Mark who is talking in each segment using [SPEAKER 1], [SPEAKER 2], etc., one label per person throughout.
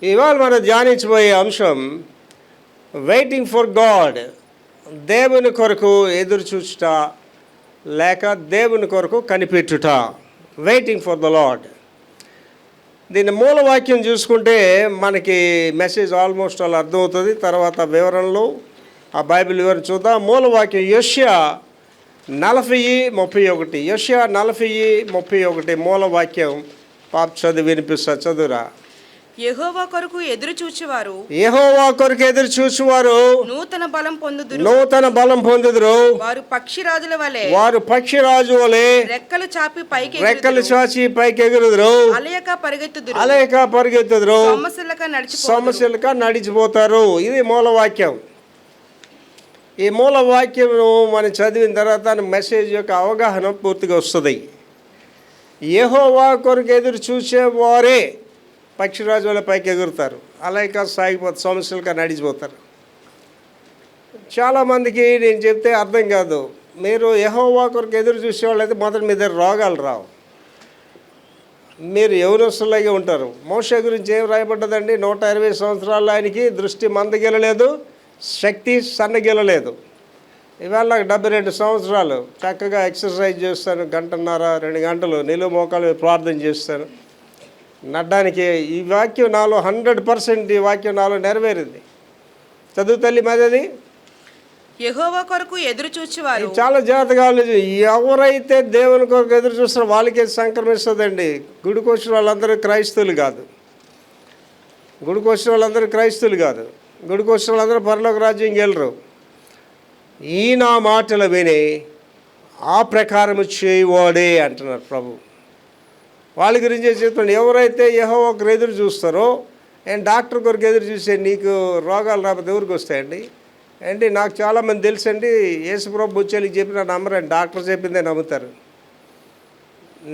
[SPEAKER 1] ఇవాళ మనం ధ్యానించబోయే అంశం వెయిటింగ్ ఫర్ గాడ్. దేవుని కొరకు ఎదురు చూచుట లేక దేవుని కొరకు కనిపెట్టుట. Waiting for the lord. దీని మూల వాక్యం చూసుకుంటే మనకి మెసేజ్ ఆల్మోస్ట్ అలా అర్థమవుతుంది. తర్వాత వివరణలు ఆ బైబిల్ వివరణ చూద్దాం. మూల వాక్యం యెషయా 40:31. యెషయా 40:31 మూల వాక్యం. పాప చదివి వినిపిస్తా, చదువురా.
[SPEAKER 2] యెహోవా కొరకు ఎదురు చూచువారు నూతన బలం పొందుదురు. వారు పక్షిరాజు వలె రెక్కలు చాచి పైకి ఎగురుదురు. అలయక పరిగెత్తుదురు. సమస్యలక నడిచిపోతారు. ఇది మూల వాక్యం. ఈ మూల వాక్యం మనం చదివిన తర్వాత మెసేజ్ యొక్క అవగాహన పూర్తిగా వస్తుంది. యెహోవా కొరకు ఎదురు చూసేవారే పక్షిరాజు వల్ల పైకి ఎగురుతారు. అలాగే సాగిపోతారు, సమస్యలుగా నడిచిపోతారు. చాలామందికి నేను చెప్తే అర్థం కాదు. మీరు యెహోవా కొరకు ఎదురు చూసేవాళ్ళు అయితే మొదట మీ దగ్గర రోగాలు రావు, మీరు యవనస్తులాగే ఉంటారు. మోషే గురించి ఏం రాయబడ్డదండి? 120 సంవత్సరాలు ఆయనకి దృష్టి మందగిలలేదు, శక్తి సన్నగిలలేదు. ఇవాళ నాకు 72 సంవత్సరాలు. చక్కగా ఎక్సర్సైజ్ చేస్తాను, 1.5-2 గంటలు నిలువు మోకాలు ప్రార్థన చేస్తాను. నడ్డానికి ఈ వాక్యం నాలో 100% ఈ వాక్యం నాలో నెరవేరింది. చదువు తల్లి మాది. యెహోవా కొరకు ఎదురు చూచువారు
[SPEAKER 1] చాలా జాగ్రత్తగా ఎవరైతే దేవుని కొరకు ఎదురు చూస్తారో వాళ్ళకే సంక్రమిస్తుందండి. గుడికి వచ్చిన వాళ్ళందరూ క్రైస్తవులు కాదు. గుడికి వచ్చిన వాళ్ళందరూ పరలోక రాజ్యం గెలరు. ఈ నా మాటలు విని ఆ ప్రకారం చేయవాడే అంటున్నారు ప్రభు. వాళ్ళ గురించి చెప్తున్నాడు. ఎవరైతే యెహోవా ఒకరు ఎదురు చూస్తారో, డాక్టర్ కొరకు ఎదురు చూసే నీకు రోగాలు రాకపోతే ఎవరికి వస్తాయండి? నాకు చాలామంది తెలుసండి, యేసుప్రభు వచ్చేళ్ళకి చెప్పిన నమ్మరండి, డాక్టర్ చెప్పిందే నమ్ముతారు.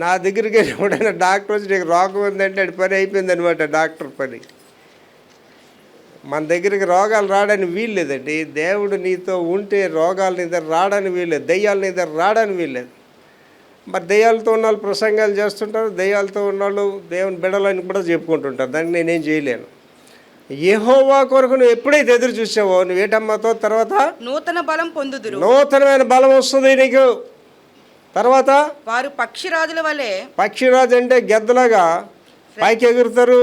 [SPEAKER 1] నా దగ్గరికి ఎప్పుడైనా డాక్టర్ వచ్చి నీకు రోగం ఉందంటే అది పని అయిపోయింది అనమాట. డాక్టర్ పని. మన దగ్గరికి రోగాలు రావడానికి వీల్లేదండి. దేవుడు నీతో ఉంటే రోగాలు నీ దగ్గర రావడానికి వీల్లేదు, దెయ్యాలు నీ దగ్గర రావడానికి వీల్లేదు. మరి దెయ్యాలతో ఉన్న వాళ్ళు ప్రసంగాలు చేస్తుంటారు, దెయ్యాలతో ఉన్నవాళ్ళు దేవుని బిడలని కూడా చెప్పుకుంటుంటారు. దానికి నేనేం చేయలేను. యెహోవా కొరకు నువ్వు ఎప్పుడైతే ఎదురు చూసావో నువ్వేటమ్మతో తర్వాత నూతనమైన బలం వస్తుంది నీకు. తర్వాత
[SPEAKER 2] వారు
[SPEAKER 1] పక్షిరాజు అంటే గెద్దలాగా పైకి ఎగురుతారు.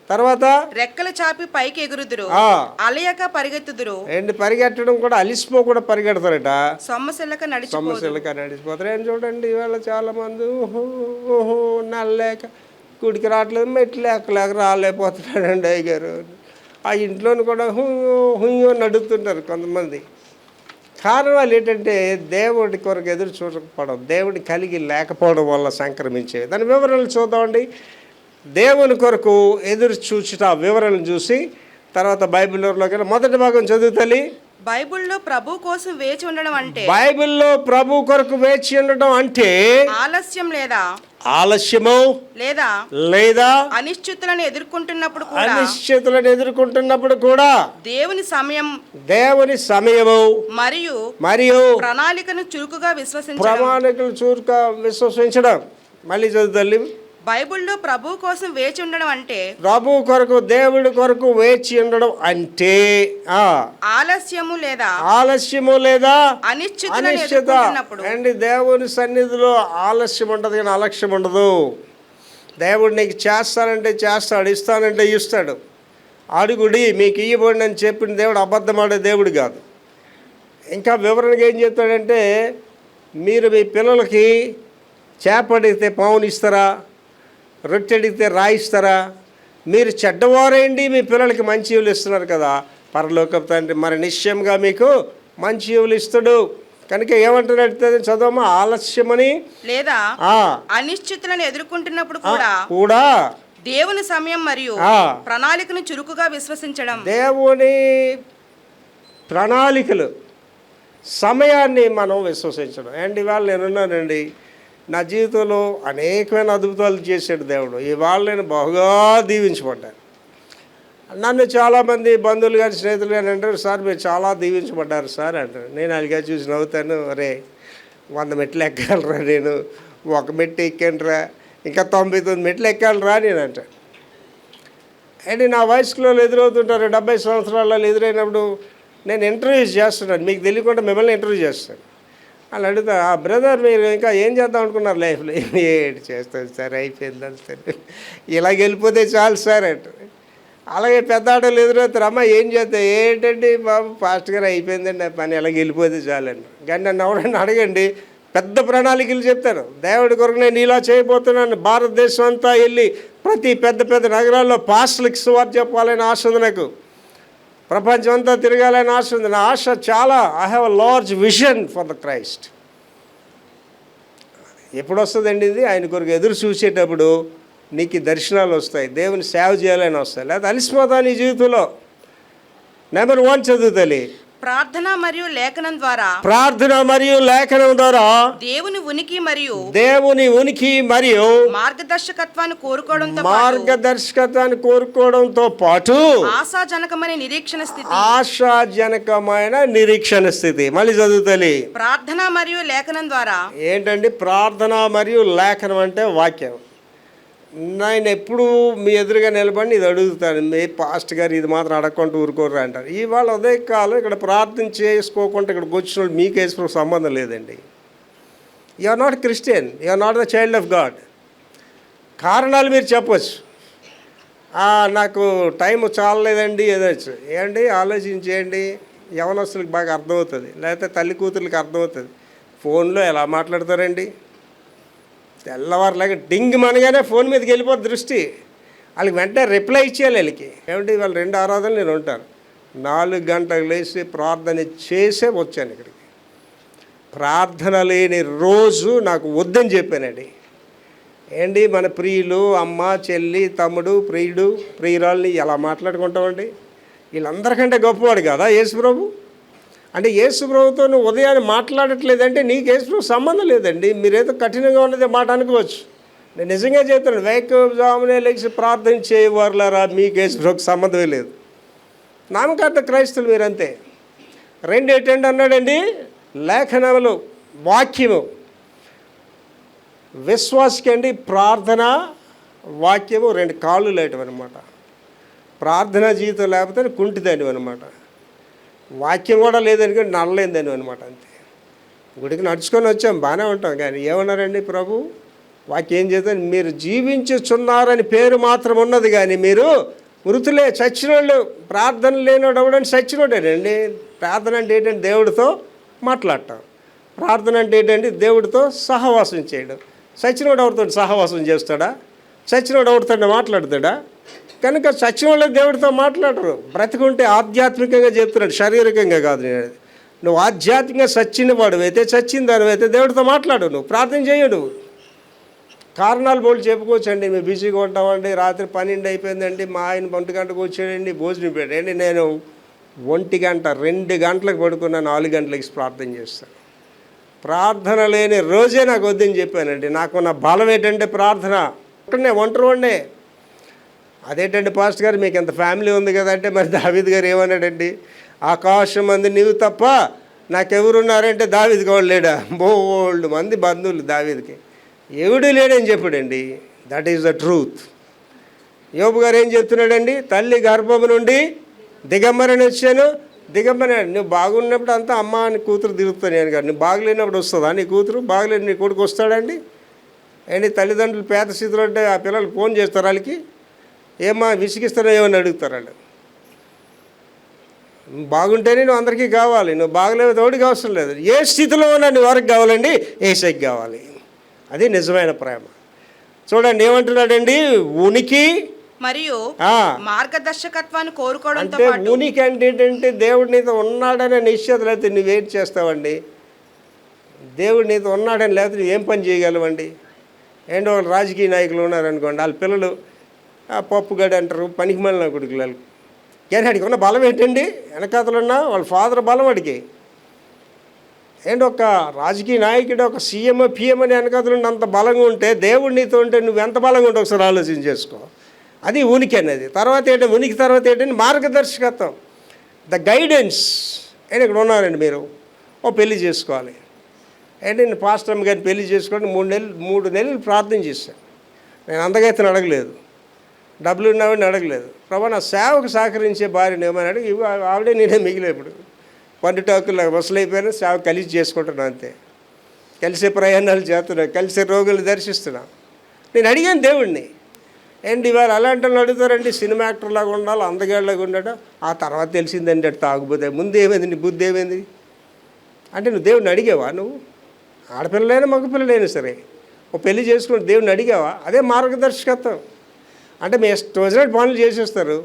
[SPEAKER 1] తర్వాత
[SPEAKER 2] రెక్కలు చాపి పైకి ఎగురుదురు. అలయక పరిగెత్తుదురు.
[SPEAKER 1] పరిగెట్టడం కూడా అలిసిపోకుండా పరిగెడతారట.
[SPEAKER 2] సమస్యలక
[SPEAKER 1] నడిచిపోతారు. ఏం చూడండి, ఇవాళ చాలా మంది నల్లేక గుడికి రావట్లేదు, మెట్లు ఎక్కలేక రాలేకపోతున్నాడండి అయ్యగారు. ఆ ఇంట్లోని కూడా హుయ్యో నడుపుతుంటారు కొంతమంది. కారణాలు ఏంటంటే దేవుడి కొరకు ఎదురు చూడకపోవడం, దేవుడి కలిగి లేకపోవడం వల్ల సంక్రమించేవి. దాని వివరాలు చూద్దామండి. దేవుని కొరకు ఎదురు చూచుట వివరణలు చూసి తర్వాత బైబిల్లోకి మొదటి భాగం చదువుతలి.
[SPEAKER 2] బైబిల్లో ప్రభు కోసం వేచి ఉండడం అంటే,
[SPEAKER 1] బైబిల్లో ప్రభు కొరకు వేచి ఉండడం అంటే ఆలస్యము లేదా
[SPEAKER 2] అనిశ్చితులను
[SPEAKER 1] ఎదుర్కొంటున్నప్పుడు కూడా దేవుని సమయము మరియు
[SPEAKER 2] ప్రణాళికను చురుకుగా
[SPEAKER 1] విశ్వసించడం. మళ్ళీ చదువుతల్లి.
[SPEAKER 2] బైబిల్లో ప్రభు కోసం వేచి ఉండడం అంటే,
[SPEAKER 1] ప్రభు కొరకు దేవుడి కొరకు వేచి ఉండడం అంటే ఆలస్యము లేదా అనిశ్చిత. అండి, దేవుని సన్నిధిలో ఆలస్యం ఉంటుంది కానీ అలక్ష్యం ఉండదు. దేవుడు నీకు చేస్తానంటే చేస్తాడు, ఇస్తానంటే ఇస్తాడు. అడుగుడి మీకు ఇయ్యబడి అని చెప్పిన దేవుడు అబద్ధమాడే దేవుడు కాదు. ఇంకా వివరణగా ఏం చెప్తాడంటే, మీరు మీ పిల్లలకి చేప అడిగితే పావుని ఇస్తారా, రొట్టె అడిగితే రాయిస్తారా? మీరు చెడ్డవారేంటి మీ పిల్లలకి మంచి ఈవులు ఇస్తున్నారు కదా, పరలోకపు తండ్రి మరి నిశ్చయంగా మీకు మంచి ఈవులు ఇస్తాడు. కనుక ఏమంటున్నట్టు చదవమా, ఆలస్యమని
[SPEAKER 2] లేదా అనిశ్చితులను ఎదుర్కొంటున్నప్పుడు కూడా దేవుని సమయం మరియు ప్రణాళికను చురుకుగా విశ్వసించడం.
[SPEAKER 1] దేవుని ప్రణాళికలు, సమయాన్ని మనం విశ్వసించడం. అండ్ ఇవాళ నేనున్నానండి, నా జీవితంలో అనేకమైన అద్భుతాలు చేశాడు దేవుడు. ఇవాళ నేను బహుగా దీవించబడ్డాను. నన్ను చాలామంది బంధువులు కానీ స్నేహితులు కానీ అంటారు, సార్ మీరు చాలా దీవించబడ్డారు సార్ అంటారు. నేను అలాగే చూసి నవ్వుతాను. అరే 100 మెట్లు ఎక్కాలరా, నేను 1 మెట్టు ఎక్కానురా, ఇంకా 99 మెట్లు ఎక్కాలరా నేను అంటాను. ఏంటి నా వయసులో ఎదురవుతుంటారు 70 సంవత్సరాలలో ఎదురైనప్పుడు నేను ఇంటర్వ్యూస్ చేస్తున్నాను, మీకు తెలియకుండా మిమ్మల్ని ఇంటర్వ్యూ చేస్తాను. వాళ్ళు అడుగుతారు, ఆ బ్రదర్ మీరు ఇంకా ఏం చేద్దాం అనుకున్నారు లైఫ్లో? ఏంటి చేస్తుంది సార్, అయిపోయిందని సార్, ఇలాగ వెళ్ళిపోతే చాలు సార్ అంటారు. అలాగే పెద్ద ఆటోలు ఎదురవుతారు, అమ్మ ఏం చేస్తావు? ఏంటండి బాబు ఫాస్ట్ గారు అయిపోయిందండి ఆ పని, ఇలాగ వెళ్ళిపోతే చాలండి. కానీ నన్ను ఎవరైనా అడగండి, పెద్ద ప్రణాళికలు చెప్తారు. దేవుడి కొరకు నేను ఇలా చేయబోతున్నాను, భారతదేశం అంతా వెళ్ళి ప్రతి పెద్ద పెద్ద నగరాల్లో పాస్టర్లకి సువార్త చెప్పాలని ఆశ ఉంది నాకు, ప్రపంచం అంతా తిరగాలని ఆశ ఉంది. నా ఆశ చాలా, I have a large vision for the Christ. ఎప్పుడు వస్తుందండి ఇది? ఆయన కొరకు ఎదురు చూసేటప్పుడు నీకు దర్శనాలు వస్తాయి, దేవుని సేవ చేయాలని వస్తాయి. లేదా అలిసిపోతా నీ జీవితంలో. నెంబర్ 1 చదువుతలే,
[SPEAKER 3] ప్రార్థన మరియు లేఖనం ద్వారా
[SPEAKER 1] ప్రార్థన మరియు లేఖనం ద్వారా
[SPEAKER 3] దేవుని ఉనికి
[SPEAKER 1] మరియు
[SPEAKER 3] మార్గదర్శకత్వాన్ని కోరుకోవడంతో
[SPEAKER 1] మార్గదర్శకత్వాన్ని కోరుకోవడంతో పాటు
[SPEAKER 3] ఆశాజనకమైన నిరీక్షణ స్థితి.
[SPEAKER 1] మళ్ళీ చదువుతలే,
[SPEAKER 3] ప్రార్థన మరియు లేఖనం ద్వారా.
[SPEAKER 1] ఏంటండి ప్రార్థన మరియు లేఖనం అంటే వాక్యం. నేను ఎప్పుడు మీ ఎదురుగా నిలబడి ఇది అడుగుతాను, మీ పాస్ట్ గారు ఇది మాత్రం అడగకుండా ఊరుకోర్రా అంటారు. ఇవాళ ఉదయకాలం ఇక్కడ ప్రార్థన చేసుకోకుండా ఇక్కడికి వచ్చిన వాళ్ళు మీకు వేసుకున్న సంబంధం లేదండి. You are not Christian, you are not the child of God. కారణాలు మీరు చెప్పచ్చు, నాకు టైం చాలలేదండి ఏదొచ్చు. ఏంటి ఆలోచించేయండి, యవనస్తులకు బాగా అర్థమవుతుంది, లేకపోతే తల్లి కూతుర్లకి అర్థమవుతుంది. ఫోన్లో ఎలా మాట్లాడతారండి? తెల్లవారులాగా డింగ్ మనగానే ఫోన్ మీదకి వెళ్ళిపోతే దృష్టి, వాళ్ళకి వెంటనే రిప్లై ఇచ్చేయాలి. వాళ్ళకి ఏమిటి వాళ్ళు 2 ఆరాధనలు నేను ఉంటాను, 4 గంటలకు లేచి ప్రార్థన చేసే వచ్చాను ఇక్కడికి. ప్రార్థన లేని రోజు నాకు వద్దని చెప్పానండి. ఏంటి మన ప్రియులు, అమ్మ, చెల్లి, తమ్ముడు, ప్రియుడు, ప్రియురాల్ని ఎలా మాట్లాడుకుంటామండి? వీళ్ళందరికంటే గొప్పవాడు కదా యేసుప్రభు. అంటే యేసుప్రభుతో నువ్వు ఉదయాన్ని మాట్లాడట్లేదంటే నీకు యేసుప్రభు సంబంధం లేదండి. మీరేదో కఠినంగా ఉన్నదే మాట అనుకోవచ్చు. నేను నిజంగా చెప్తాను, వేకువజామునే లేచి ప్రార్థన చేయవారులారా, మీకు యేసుప్రభుకి సంబంధమే లేదు. నామకార్థ క్రైస్తవులు మీరంతే. 2 ఏంటండి అన్నాడండి, లేఖనములు, వాక్యము. విశ్వాసకి అండి ప్రార్థన, వాక్యము 2 కాళ్ళు లేటం అనమాట. ప్రార్థనా జీవితం లేకపోతే కుంటిదాని అనమాట. వాక్యం కూడా లేదనుకోండి నడలేదని అనమాట. అంతే. గుడికి నడుచుకొని వచ్చాం, బాగానే ఉంటాం, కానీ ఏమన్నారండి ప్రభు? వాక్యం ఏం చేద్దాం, మీరు జీవించుచున్నారని పేరు మాత్రం ఉన్నది, కానీ మీరు మృతులే, చచ్చినోళ్ళు. ప్రార్థన లేనివాడు ఎవడంటే చచ్చినోడేనండి. ప్రార్థన అంటే ఏంటంటే దేవుడితో మాట్లాడటం. ప్రార్థన అంటే ఏంటంటే దేవుడితో సహవాసం చేయడం. చచ్చినోడు ఎవరితో సహవాసం చేస్తాడా? చచ్చినోడు ఎవరితో మాట్లాడతాడా? కనుక చచ్చిన వాళ్ళే దేవుడితో మాట్లాడరు. బ్రతికుంటే ఆధ్యాత్మికంగా చెప్తున్నాడు, శారీరకంగా కాదు. నువ్వు ఆధ్యాత్మికంగా చచ్చిన వాడు అయితే, చచ్చిన దాని అయితే దేవుడితో మాట్లాడు, నువ్వు ప్రార్థన చేయడు. కారణాలు బోళ్ళు చెప్పుకోవచ్చండి, మేము బిజీగా ఉంటామండి, రాత్రి 12 అయిపోయిందండి, మా ఆయన 1 గంటకు వచ్చాడండి, భోజనం పెట్టండి. నేను 1 గంట 2 గంటలకు పడుకున్నా, 4 గంటలకి ప్రార్థన చేస్తాను. ప్రార్థన లేని రోజే నాకు వద్దని చెప్పానండి. నాకున్న బలం ఏంటంటే ప్రార్థన. ఒక్కడనే ఒంటరి. అదేంటండి పాస్ట్ గారు మీకు ఎంత ఫ్యామిలీ ఉంది కదంటే, మరి దావీద్ గారు ఏమన్నాడండి, ఆకాశం మంది నీవు తప్ప నాకెవరున్నారంటే దావీద్ గౌడ్ లేడా? బోల్డ్ మంది బంధువులు దావీద్కి, ఎవడు లేడని చెప్పాడండి. That is the truth. యోబు గారు ఏం చెప్తున్నాడండి, తల్లి గర్భము నుండి దిగంబరని వచ్చాను. దిగంబరని, నువ్వు బాగున్నప్పుడు అంతా అమ్మ అని కూతురు తిరుగుతాను నేను గారు, నువ్వు బాగలేనప్పుడు వస్తుందా నీ కూతురు? బాగలేని నీ కొడుకు వస్తాడండి? ఏంటి తల్లిదండ్రులు పేద స్థితిలో అంటే ఆ పిల్లలు ఫోన్ చేస్తారు, వాళ్ళకి ఏమా విసిగిస్తారో ఏమని అడుగుతారు వాళ్ళు. నువ్వు బాగుంటేనే నువ్వు అందరికీ కావాలి, నువ్వు బాగలేవు తోడికి అవసరం లేదు. ఏ స్థితిలో ఉన్నా నువ్వు ఎవరికి కావాలండి? యేసయ్యకి కావాలి. అది నిజమైన ప్రేమ. చూడండి ఏమంటున్నాడండి, ఉనికి
[SPEAKER 3] మరియు మార్గదర్శకత్వాన్ని కోరుకోవడంతో
[SPEAKER 1] అంటే ఉనికి అంటే ఏంటంటే దేవుడు నీతో ఉన్నాడనే నిశ్చయత. లేకపోతే నువ్వేం చేస్తావండి? దేవుడు నీతో ఉన్నాడని లేకపోతే నువ్వేం పని చేయగలవండి? ఏంటో వాళ్ళు రాజకీయ నాయకులు ఉన్నారనుకోండి, వాళ్ళ పిల్లలు పప్పుగడి అంటారు, పనికి మళ్ళీ కొడుకులు. కానీ అడిగి ఉన్న బలం ఏంటండి? వెనకాతలున్నా వాళ్ళ ఫాదర్ బలం అడిగి. ఏంటి ఒక రాజకీయ నాయకుడు, ఒక సీఎం, పిఎం అని వెనకాతలుండి అంత బలంగా ఉంటే, దేవుడు నీతో ఉంటే నువ్వు ఎంత బలంగా ఉంటే ఒకసారి ఆలోచన చేసుకో. అది ఉనికి అనేది. తర్వాత ఏంటంటే ఉనికి తర్వాత ఏంటంటే మార్గదర్శకత్వం, ద గైడెన్స్. ఏంటి ఇక్కడ ఉన్నారండి మీరు, ఓ పెళ్లి చేసుకోవాలి ఏంటి, నేను పాస్టర్ గారిని పెళ్లి చేసుకోండి 3 నెలలు ప్రార్థన చేశాను. నేను అందగైతే అడగలేదు.
[SPEAKER 2] డబ్బులు ఉన్నవాడిని అడగలేదు. ప్రభు నా సేవకు సహకరించే భార్యను ఏమని అడిగి ఇవి ఆవిడే నేనే మిగిలే ఇప్పుడు పండుటాకులు వసలైపోయినా సేవ కలిసి చేసుకుంటున్నాను అంతే. కలిసే ప్రయాణాలు చేస్తున్నాను, కలిసే రోగులు దర్శిస్తున్నాను. నేను అడిగాను దేవుడిని, ఏంటి ఇవాళ అలాంటి వాళ్ళు అడుగుతారండి సినిమా యాక్టర్లాగా ఉండాలి, అందగాళ్ళలాగా ఉండడం. ఆ తర్వాత తెలిసిందండి అటు తాగుపోతే. ముందు ఏమైంది, నీ బుద్ధి ఏమైంది అంటే నువ్వు దేవుడిని అడిగావా? నువ్వు ఆడపిల్లలైనా మగపిల్లలైనా సరే ఓ పెళ్లి చేసుకుని దేవుడిని అడిగావా? అదే మార్గదర్శకత్వం. అంటే మీ ఇష్టం వచ్చినట్టు పనులు చేసేస్తారు,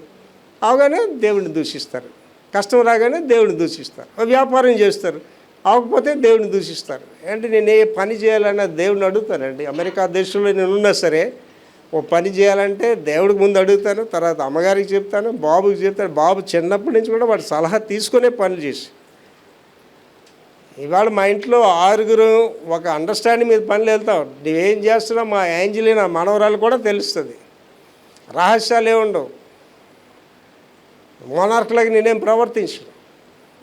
[SPEAKER 2] అవగానే దేవుడిని దూషిస్తారు. కష్టం రాగానే దేవుడిని దూషిస్తారు. ఓ వ్యాపారం చేస్తారు, అవకపోతే దేవుడిని దూషిస్తారు. అంటే నేను ఏ పని చేయాలన్నా దేవుడిని అడుగుతానండి. అమెరికా దేశంలో నేను ఉన్నా సరే ఓ పని చేయాలంటే దేవుడికి ముందు అడుగుతాను, తర్వాత అమ్మగారికి చెప్తాను, బాబుకి చెప్తాను. బాబు చిన్నప్పటి నుంచి కూడా వాడు సలహా తీసుకునే పనులు చేసి. ఇవాళ మా ఇంట్లో 6 ఒక అండర్స్టాండింగ్ మీద పనులు వెళ్తాం. నువ్వేం చేస్తున్నావు మా యాంజలి నా మనవరాలు కూడా తెలుస్తుంది. రహస్యాలు ఏముండవు. మోనార్క్లాగా నేనేం ప్రవర్తించను.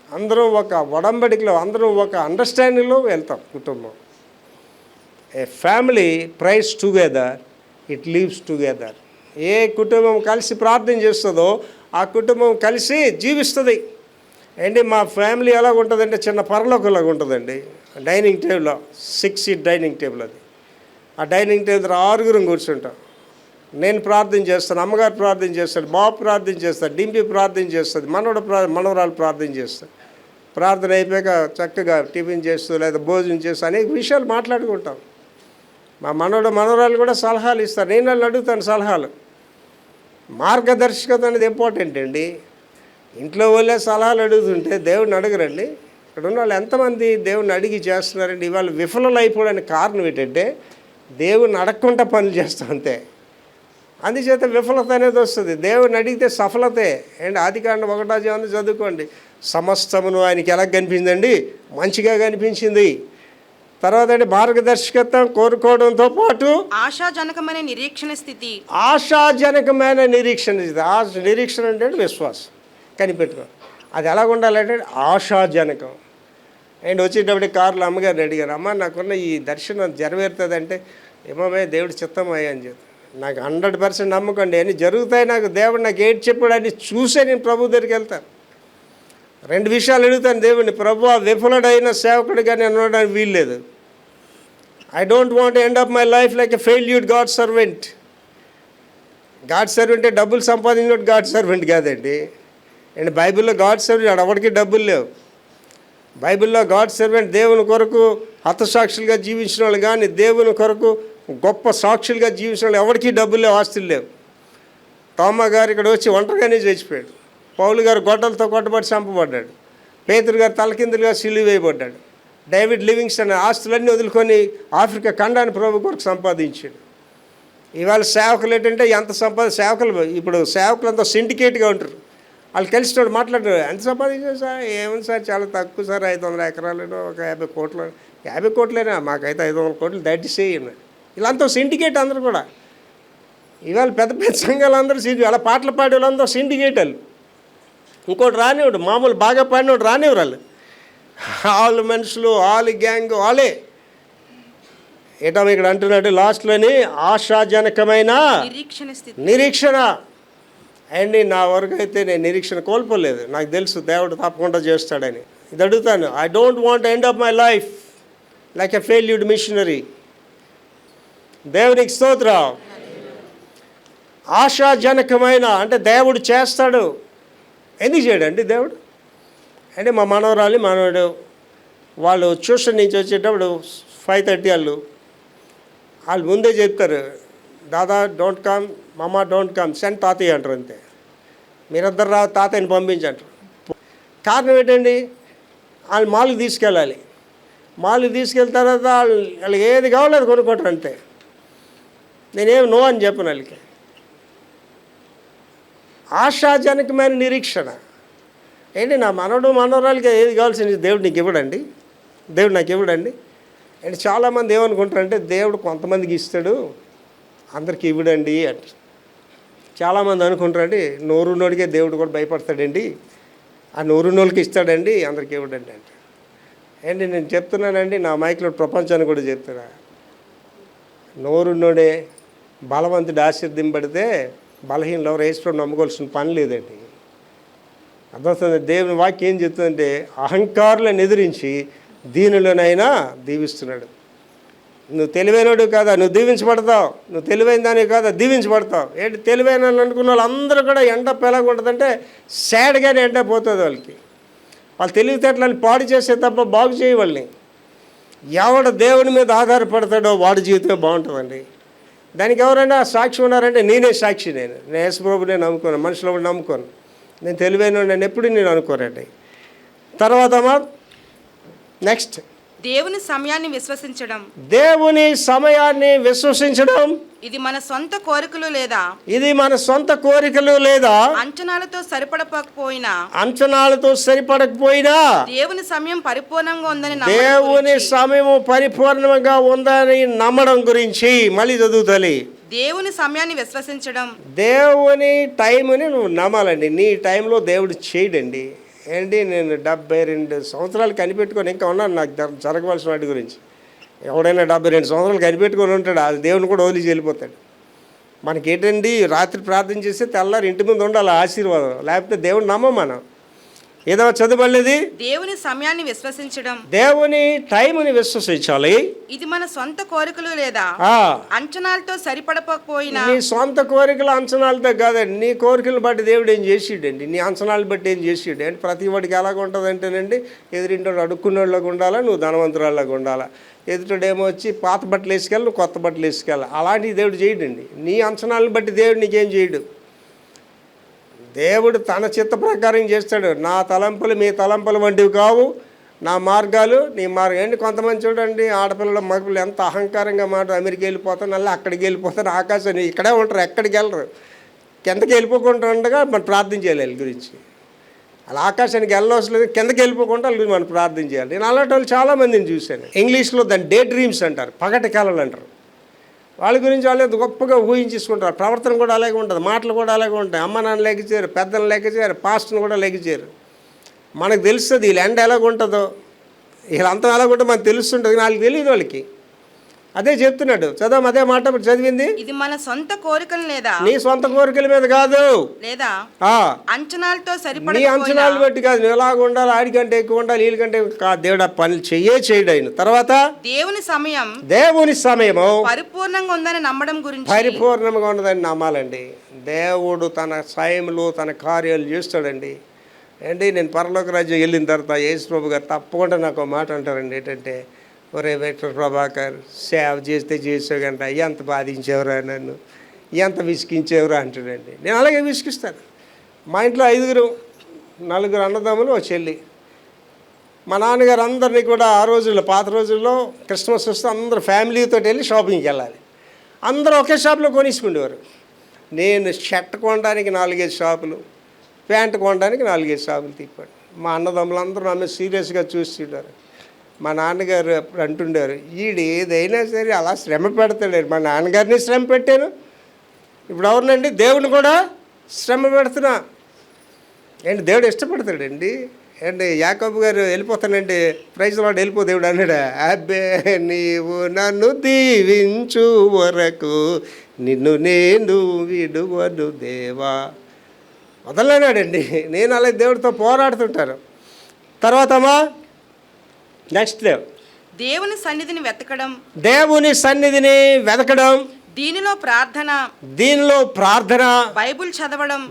[SPEAKER 2] అందరూ ఒక ఒడంబడికలో, అందరూ ఒక అండర్స్టాండింగ్లో వెళ్తాం. కుటుంబం a family prays together, it lives together. ఏ కుటుంబం కలిసి ప్రార్థన చేస్తుందో ఆ కుటుంబం కలిసి జీవిస్తుంది. ఏంటి మా ఫ్యామిలీ ఎలాగ ఉంటుందంటే చిన్న పరలోకంలాగా ఉంటుందండి. Dining table 6 seat dining table అది. ఆ డైనింగ్ టేబుల్ 6 కూర్చుంటాం. నేను ప్రార్థన చేస్తాను, అమ్మగారు ప్రార్థన చేస్తాడు, బాబు ప్రార్థన చేస్తాడు, డింపి ప్రార్థన చేస్తుంది, మనవరాలు ప్రార్థన చేస్తాడు. ప్రార్థన అయిపోయాక చక్కగా టిఫిన్ చేస్తూ లేదా భోజనం చేస్తూ అనేక విషయాలు మాట్లాడుకుంటాం. మా మనవరాలు కూడా సలహాలు ఇస్తారు, నేను వాళ్ళు అడుగుతాను సలహాలు. మార్గదర్శకత అనేది ఇంపార్టెంట్ అండి. ఇంట్లో వాళ్ళే సలహాలు అడుగుతుంటే దేవుడిని అడగరండి. ఇక్కడ ఉన్న వాళ్ళు ఎంతమంది దేవుడిని అడిగి చేస్తున్నారండి? ఇవాళ విఫలం అయిపోవడానికి కారణం ఏంటంటే దేవుడిని అడగకుండా పనులు చేస్తాం అంతే. అందుచేత విఫలత అనేది వస్తుంది. దేవుడిని అడిగితే సఫలతే. అండ్ ఆదికాండం 1వ అధ్యాయం చదువుకోండి. సమస్తమును ఆయనకి ఎలా కనిపించిందండి? మంచిగా కనిపించింది. తర్వాత అంటే మార్గదర్శకత్వం కోరుకోవడంతో పాటు
[SPEAKER 3] ఆశాజనకమైన నిరీక్షణ స్థితి.
[SPEAKER 2] ఆశాజనకమైన నిరీక్షణ. నిరీక్షణ అంటే విశ్వాసం. కనిపెట్టుకో, అది ఎలాగ ఉండాలంటే ఆశాజనకం. అండ్ వచ్చేటప్పుడు కారులో అమ్మగారిని అడిగారు, అమ్మ నాకున్న ఈ దర్శనం నెరవేరుతుందంటే ఏమోమే దేవుడి చిత్తమయ్యా అని చెప్పి. నాకు 100% నమ్మకండి అన్నీ జరుగుతాయి. నాకు దేవుడు నాకు ఏంటి చెప్పాడు అని చూసే నేను ప్రభు దగ్గరికి వెళ్తాను. 2 విషయాలు అడుగుతాను దేవుడిని. ప్రభు విఫలుడైన సేవకుడిగా నేను ఉండడానికి వీల్లేదు. I don't want end of my life like a failured god servant. God సర్వెంటే డబ్బులు సంపాదించిన గాడ్ సర్వెంట్ కాదండి. అండ్ బైబిల్లో గాడ్ సర్వెంట్ ఎవరికి డబ్బులు లేవు. బైబిల్లో గాడ్ సర్వెంట్ దేవుని కొరకు హతసాక్షులుగా జీవించిన వాళ్ళు కానీ దేవుని కొరకు గొప్ప సాక్షులుగా జీవించిన వాళ్ళు ఎవరికి డబ్బులు లేవు, ఆస్తులు లేవు. తోమా గారు ఇక్కడ వచ్చి ఒంటరిగానే చచ్చిపోయాడు. పౌలు గారు గొడ్డలతో కొట్టబడి చంపబడ్డాడు. పేతురు గారు తలకిందులుగా సిలువ వేయబడ్డాడు. డేవిడ్ లివింగ్స్టన్ ఆస్తులన్నీ వదులుకొని ఆఫ్రికా ఖండాన్ని ప్రభు కొరకు సంపాదించాడు. ఇవాళ సేవకులు ఏంటంటే ఎంత సేవకులు ఇప్పుడు సేవకులంతా సిండికేట్గా ఉంటారు. వాళ్ళు కలిసినోడు మాట్లాడారు, ఎంత సంపాదించారు సార్? ఏముంది సార్, చాలా తక్కువ సార్, 500 ఎకరాలను ఒక 50 కోట్లు. 50 కోట్లేనా? మాకైతే 500 కోట్లు దయచేయండి. వీళ్ళంతా సిండికేట్ అందరూ కూడా. ఇవాళ పెద్ద పెద్ద సంఘాలు అందరూ అలా పాటలు పాడే వాళ్ళందరూ సిండికేట్ వాళ్ళు. ఇంకోటి రానివాడు, మామూలు బాగా పాడినోడు రానివ్వరు వాళ్ళు. వాళ్ళు మనుషులు, వాళ్ళ గ్యాంగ్ వాళ్ళే. ఏటా ఇక్కడ అంటున్నాడు లాస్ట్లోని ఆశాజనకమైన నిరీక్షణ. అండ్ నా వరకు అయితే నేను నిరీక్షణ కోల్పోలేదు. నాకు తెలుసు దేవుడు తప్పకుండా చేస్తాడని. ఇది అడుగుతాను, I don't want end of my life like a failured missionary. దేవునికి స్తోత్రం. ఆశాజనకమైన అంటే దేవుడు చేస్తాడు. ఎందుకు చేయడండి దేవుడు? అంటే మా మనవడు వాళ్ళు ట్యూషన్ నుంచి వచ్చేటప్పుడు 5:30 వాళ్ళు ముందే చెప్తారు, దాదా డోంట్ కమ్, మమ్మ డోంట్ కమ్, సెండ్ తాతయ్య అంటారు అంతే. మీరిద్దరు రా, తాతయ్యని పంపించంటారు. కారణం ఏంటండి? వాళ్ళు మాల్కి తీసుకెళ్ళాలి. మాల్కి తీసుకెళ్ళిన తర్వాత వాళ్ళకి ఏది కావాలో అది కొనుక్కుంటారు అంతే. నేనేం నో అని చెప్పను వాళ్ళకి. ఆశాజనకమైన నిరీక్షణ ఏంటి? నా మనవరాలకి ఏది కావాల్సింది దేవుడు నీకు ఇవ్వడండి, దేవుడు నాకు ఇవ్వడండి. అండ్ చాలామంది ఏమనుకుంటారంటే దేవుడు కొంతమందికి ఇస్తాడు, అందరికి ఇవ్వడండి అంట. చాలామంది అనుకుంటారండి నోరున్నోడికే దేవుడు కూడా భయపడతాడండి, ఆ నోరున్నోళ్ళకి ఇస్తాడండి, అందరికి ఇవ్వడండి అంట. అండి నేను చెప్తున్నానండి, నా మైక్లో ప్రపంచాన్ని కూడా చెప్తున్నా, నోరున్నోడే బలవంతుడు ఆశీర్దింపడితే
[SPEAKER 1] బలహీనలు ఎవరు యేసుప్రభుని నమ్ముకోవాల్సిన పని లేదండి. అర్థమవుతుంది. దేవుని వాక్యం ఏం చెప్తుందంటే అహంకారులను ఎదిరించి దీనులనైనా దీవిస్తున్నాడు. నువ్వు తెలివైనడు కాదా, నువ్వు దీవించబడతావు. నువ్వు తెలివైన దానివి కాదా, దీవించబడతావు. ఏంటి తెలివైన అనుకున్న వాళ్ళందరూ కూడా ఎండ ఎలాగుంటుందంటే సాడ్గానే ఎండ పోతుంది వాళ్ళకి. వాళ్ళు తెలివితేటలను పాడు చేసే తప్ప బాగు చేయవాళ్ళని. ఎవడు దేవుని మీద ఆధారపడతాడో వాడి జీవితమే బాగుంటుందండి. దానికి ఎవరైనా సాక్షి ఉన్నారంటే నేనే సాక్షి. నేను యేసుప్రభుని నేను నమ్ముకోను, మనుషులు కూడా నమ్ముకోను. నేను తెలివైన నేను ఎప్పుడు నేను అనుకోనండి. తర్వాత నెక్స్ట్
[SPEAKER 3] దేవుని సమయాన్ని విశ్వసించడం.
[SPEAKER 1] దేవుని సమయాన్ని విశ్వసించడం.
[SPEAKER 3] ఇది మన సొంత కోరికలు లేదా
[SPEAKER 1] ఇది మన సొంత కోరికలు లేదా
[SPEAKER 3] అంచనాలతో
[SPEAKER 1] సరిపడకపోయినా
[SPEAKER 3] దేవుని సమయం పరిపూర్ణంగా ఉందని
[SPEAKER 1] దేవుని సమయము పరిపూర్ణంగా ఉందని నమ్మడం గురించి మళ్ళీ చదువుతాలి.
[SPEAKER 3] దేవుని సమయాన్ని విశ్వసించడం.
[SPEAKER 1] దేవుని టైంని నువ్వు నమ్మాలండి. నీ టైంలో దేవుడు చేయడండి. ఏంటి నేను 72 సంవత్సరాలు కనిపెట్టుకొని ఇంకా ఉన్నాను నాకు జరగవలసిన వాటి గురించి. ఎవడైనా 72 సంవత్సరాలు కనిపెట్టుకొని ఉంటాడు, అది దేవుని కూడా వదిలేసి వెళ్ళిపోతాడు. మనకేంటండి రాత్రి ప్రార్థన చేస్తే తెల్లారి ఇంటి ముందు ఉండాలి ఆశీర్వాదం, లేకపోతే దేవుని నమ్మం మనం. ఏదో చదువుబడలేదు.
[SPEAKER 3] దేవుని సమయాన్ని విశ్వసించడం.
[SPEAKER 1] దేవుని టైంని విశ్వసించాలి.
[SPEAKER 3] ఇది మన సొంత కోరికలు లేదా అంచనాలతో సరిపడకపోయినా.
[SPEAKER 1] నీ సొంత కోరికలు అంచనాలతో కాదండి, నీ కోరికలు బట్టి దేవుడు ఏం చేసిడండి, నీ అంచనాలు బట్టి ఏం చేసిడు అంటే ప్రతి వాడికి ఎలాగ ఉంటుంది అంటేనండి, ఎదురింటోడు అడుక్కునేళ్ళగా ఉండాలా, నువ్వు ధనవంతురాళ్ళగా ఉండాలా. ఎదుటోడేమో వచ్చి పాత బట్టలు వేసుకెళ్ళి, నువ్వు కొత్త బట్టలు వేసుకెళ్ళాలి. అలాంటివి దేవుడు చేయడండి. నీ అంచనాలను బట్టి దేవుడు నీకేం చేయడు. దేవుడు తన చిత్త ప్రకారం చేస్తాడు. నా తలంపులు మీ తలంపులు వంటివి కావు, నా మార్గాలు నీ మార్గం. ఏంటి కొంతమంది చూడండి, ఆడపిల్లలు మగపిల్లలు ఎంత అహంకారంగా మాట, అమెరికా వెళ్ళిపోతాను, అలా అక్కడికి వెళ్ళిపోతాను, ఆకాశాన్ని ఇక్కడే ఉంటారు, ఎక్కడికి వెళ్ళరు. కిందకి వెళ్ళిపోకుండా ఉండగా మనం ప్రార్థన చేయాలి వాళ్ళ గురించి. అలా ఆకాశానికి వెళ్ళవసలేదు, కిందకి వెళ్ళిపోకుండా వాళ్ళ గురించి మనం ప్రార్థన చేయాలి. నేను అలాంటి వాళ్ళు చాలామందిని చూశాను. ఇంగ్లీష్లో దాన్ని డే డ్రీమ్స్ అంటారు, పగటి కళలు అంటారు. వాళ్ళ గురించి వాళ్ళు గొప్పగా ఊహించేసుకుంటారు. ప్రవర్తన కూడా అలాగే ఉంటుంది, మాటలు కూడా అలాగే ఉంటాయి. అమ్మ నాన్న లెక్క చేయరు, పెద్దలు లెక్క చేయరు, పాస్టర్ని కూడా లెక్క చేయరు. మనకు తెలుస్తుంది వీళ్ళ ఎండ ఎలాగుంటుందో, వీళ్ళ అంతం ఎలాగుంటుందో మనకు తెలుస్తుంటుంది, వాళ్ళకి తెలియదు. వాళ్ళకి అదే చెప్తున్నాడు. చదవం అదే మాట చదివింది.
[SPEAKER 3] ఇది మన సొంత కోరికలు లేదా
[SPEAKER 1] నీ సొంత కోరికల మీద కాదు,
[SPEAKER 3] లేదా అంచనాలతో
[SPEAKER 1] నీ అంచనాలు బట్టి కాదు. నువ్వు ఎలాగ ఉండాలి, ఆడికంటే ఎక్కువ ఉండాలి, వీళ్ళకంటే దేవుడు ఆ పనులు చేయడు ఆయన. తర్వాత
[SPEAKER 3] దేవుని
[SPEAKER 1] సమయము
[SPEAKER 3] పరిపూర్ణంగా ఉందని నమ్మడం గురించి.
[SPEAKER 1] పరిపూర్ణంగా ఉన్నదని నమ్మాలండి. దేవుడు తన సమయంలో తన కార్యాలు చేస్తాడండి. ఏంటి నేను పరలోక రాజ్యం వెళ్ళిన తర్వాత యేసుప్రభు గారు తప్పకుండా నాకు ఒక మాట అంటారండి. ఏంటంటే, ఒరే విక్టర్ ప్రభాకర్, సేవ చేస్తే చేసావుగంట, ఎంత బాధించేవరా నన్ను, ఎంత విసిగించేవరా అంటాడండి. నేను అలాగే విసిగిస్తాను. మా ఇంట్లో 4 అన్నదమ్ములు, ఒక చెల్లి. మా నాన్నగారు అందరినీ కూడా ఆ రోజుల్లో, పాత రోజుల్లో క్రిస్మస్ వస్తే అందరూ ఫ్యామిలీతో వెళ్ళి షాపింగ్కి వెళ్ళాలి. అందరూ ఒకే షాప్లో కొనేసుకునేవారు. నేను షర్ట్ కొనడానికి 4-5 షాపులు, ప్యాంటు కొనడానికి 4-5 షాపులు తిప్పాడు. మా అన్నదమ్ములు అందరూ నన్ను సీరియస్గా చూస్తుంటారు. మా నాన్నగారు అప్పుడు అంటుండారు, ఈడు ఏదైనా సరే అలా శ్రమ పెడతాడు. మా నాన్నగారిని శ్రమ పెట్టాను, ఇప్పుడు ఎవరినండి దేవుని కూడా శ్రమ పెడుతున్నా. ఏంటి దేవుడు ఇష్టపడతాడండి. ఏంటి యాకోబు గారు వెళ్ళిపోతానండి, ప్రైజ్ వాడు వెళ్ళిపో దేవుడు అన్నాడా? అబ్బే నీవు నన్ను దీవించు వరకు నిన్ను నేను విడువను దేవా వదలనాడండి. నేను అలా దేవుడితో పోరాడుతుంటాను. తర్వాత నెక్స్ట్
[SPEAKER 3] దేవుని సన్నిధిని
[SPEAKER 1] వెతకడం.
[SPEAKER 3] దీనిలో ప్రార్థన,
[SPEAKER 1] బైబిల్ చదవడం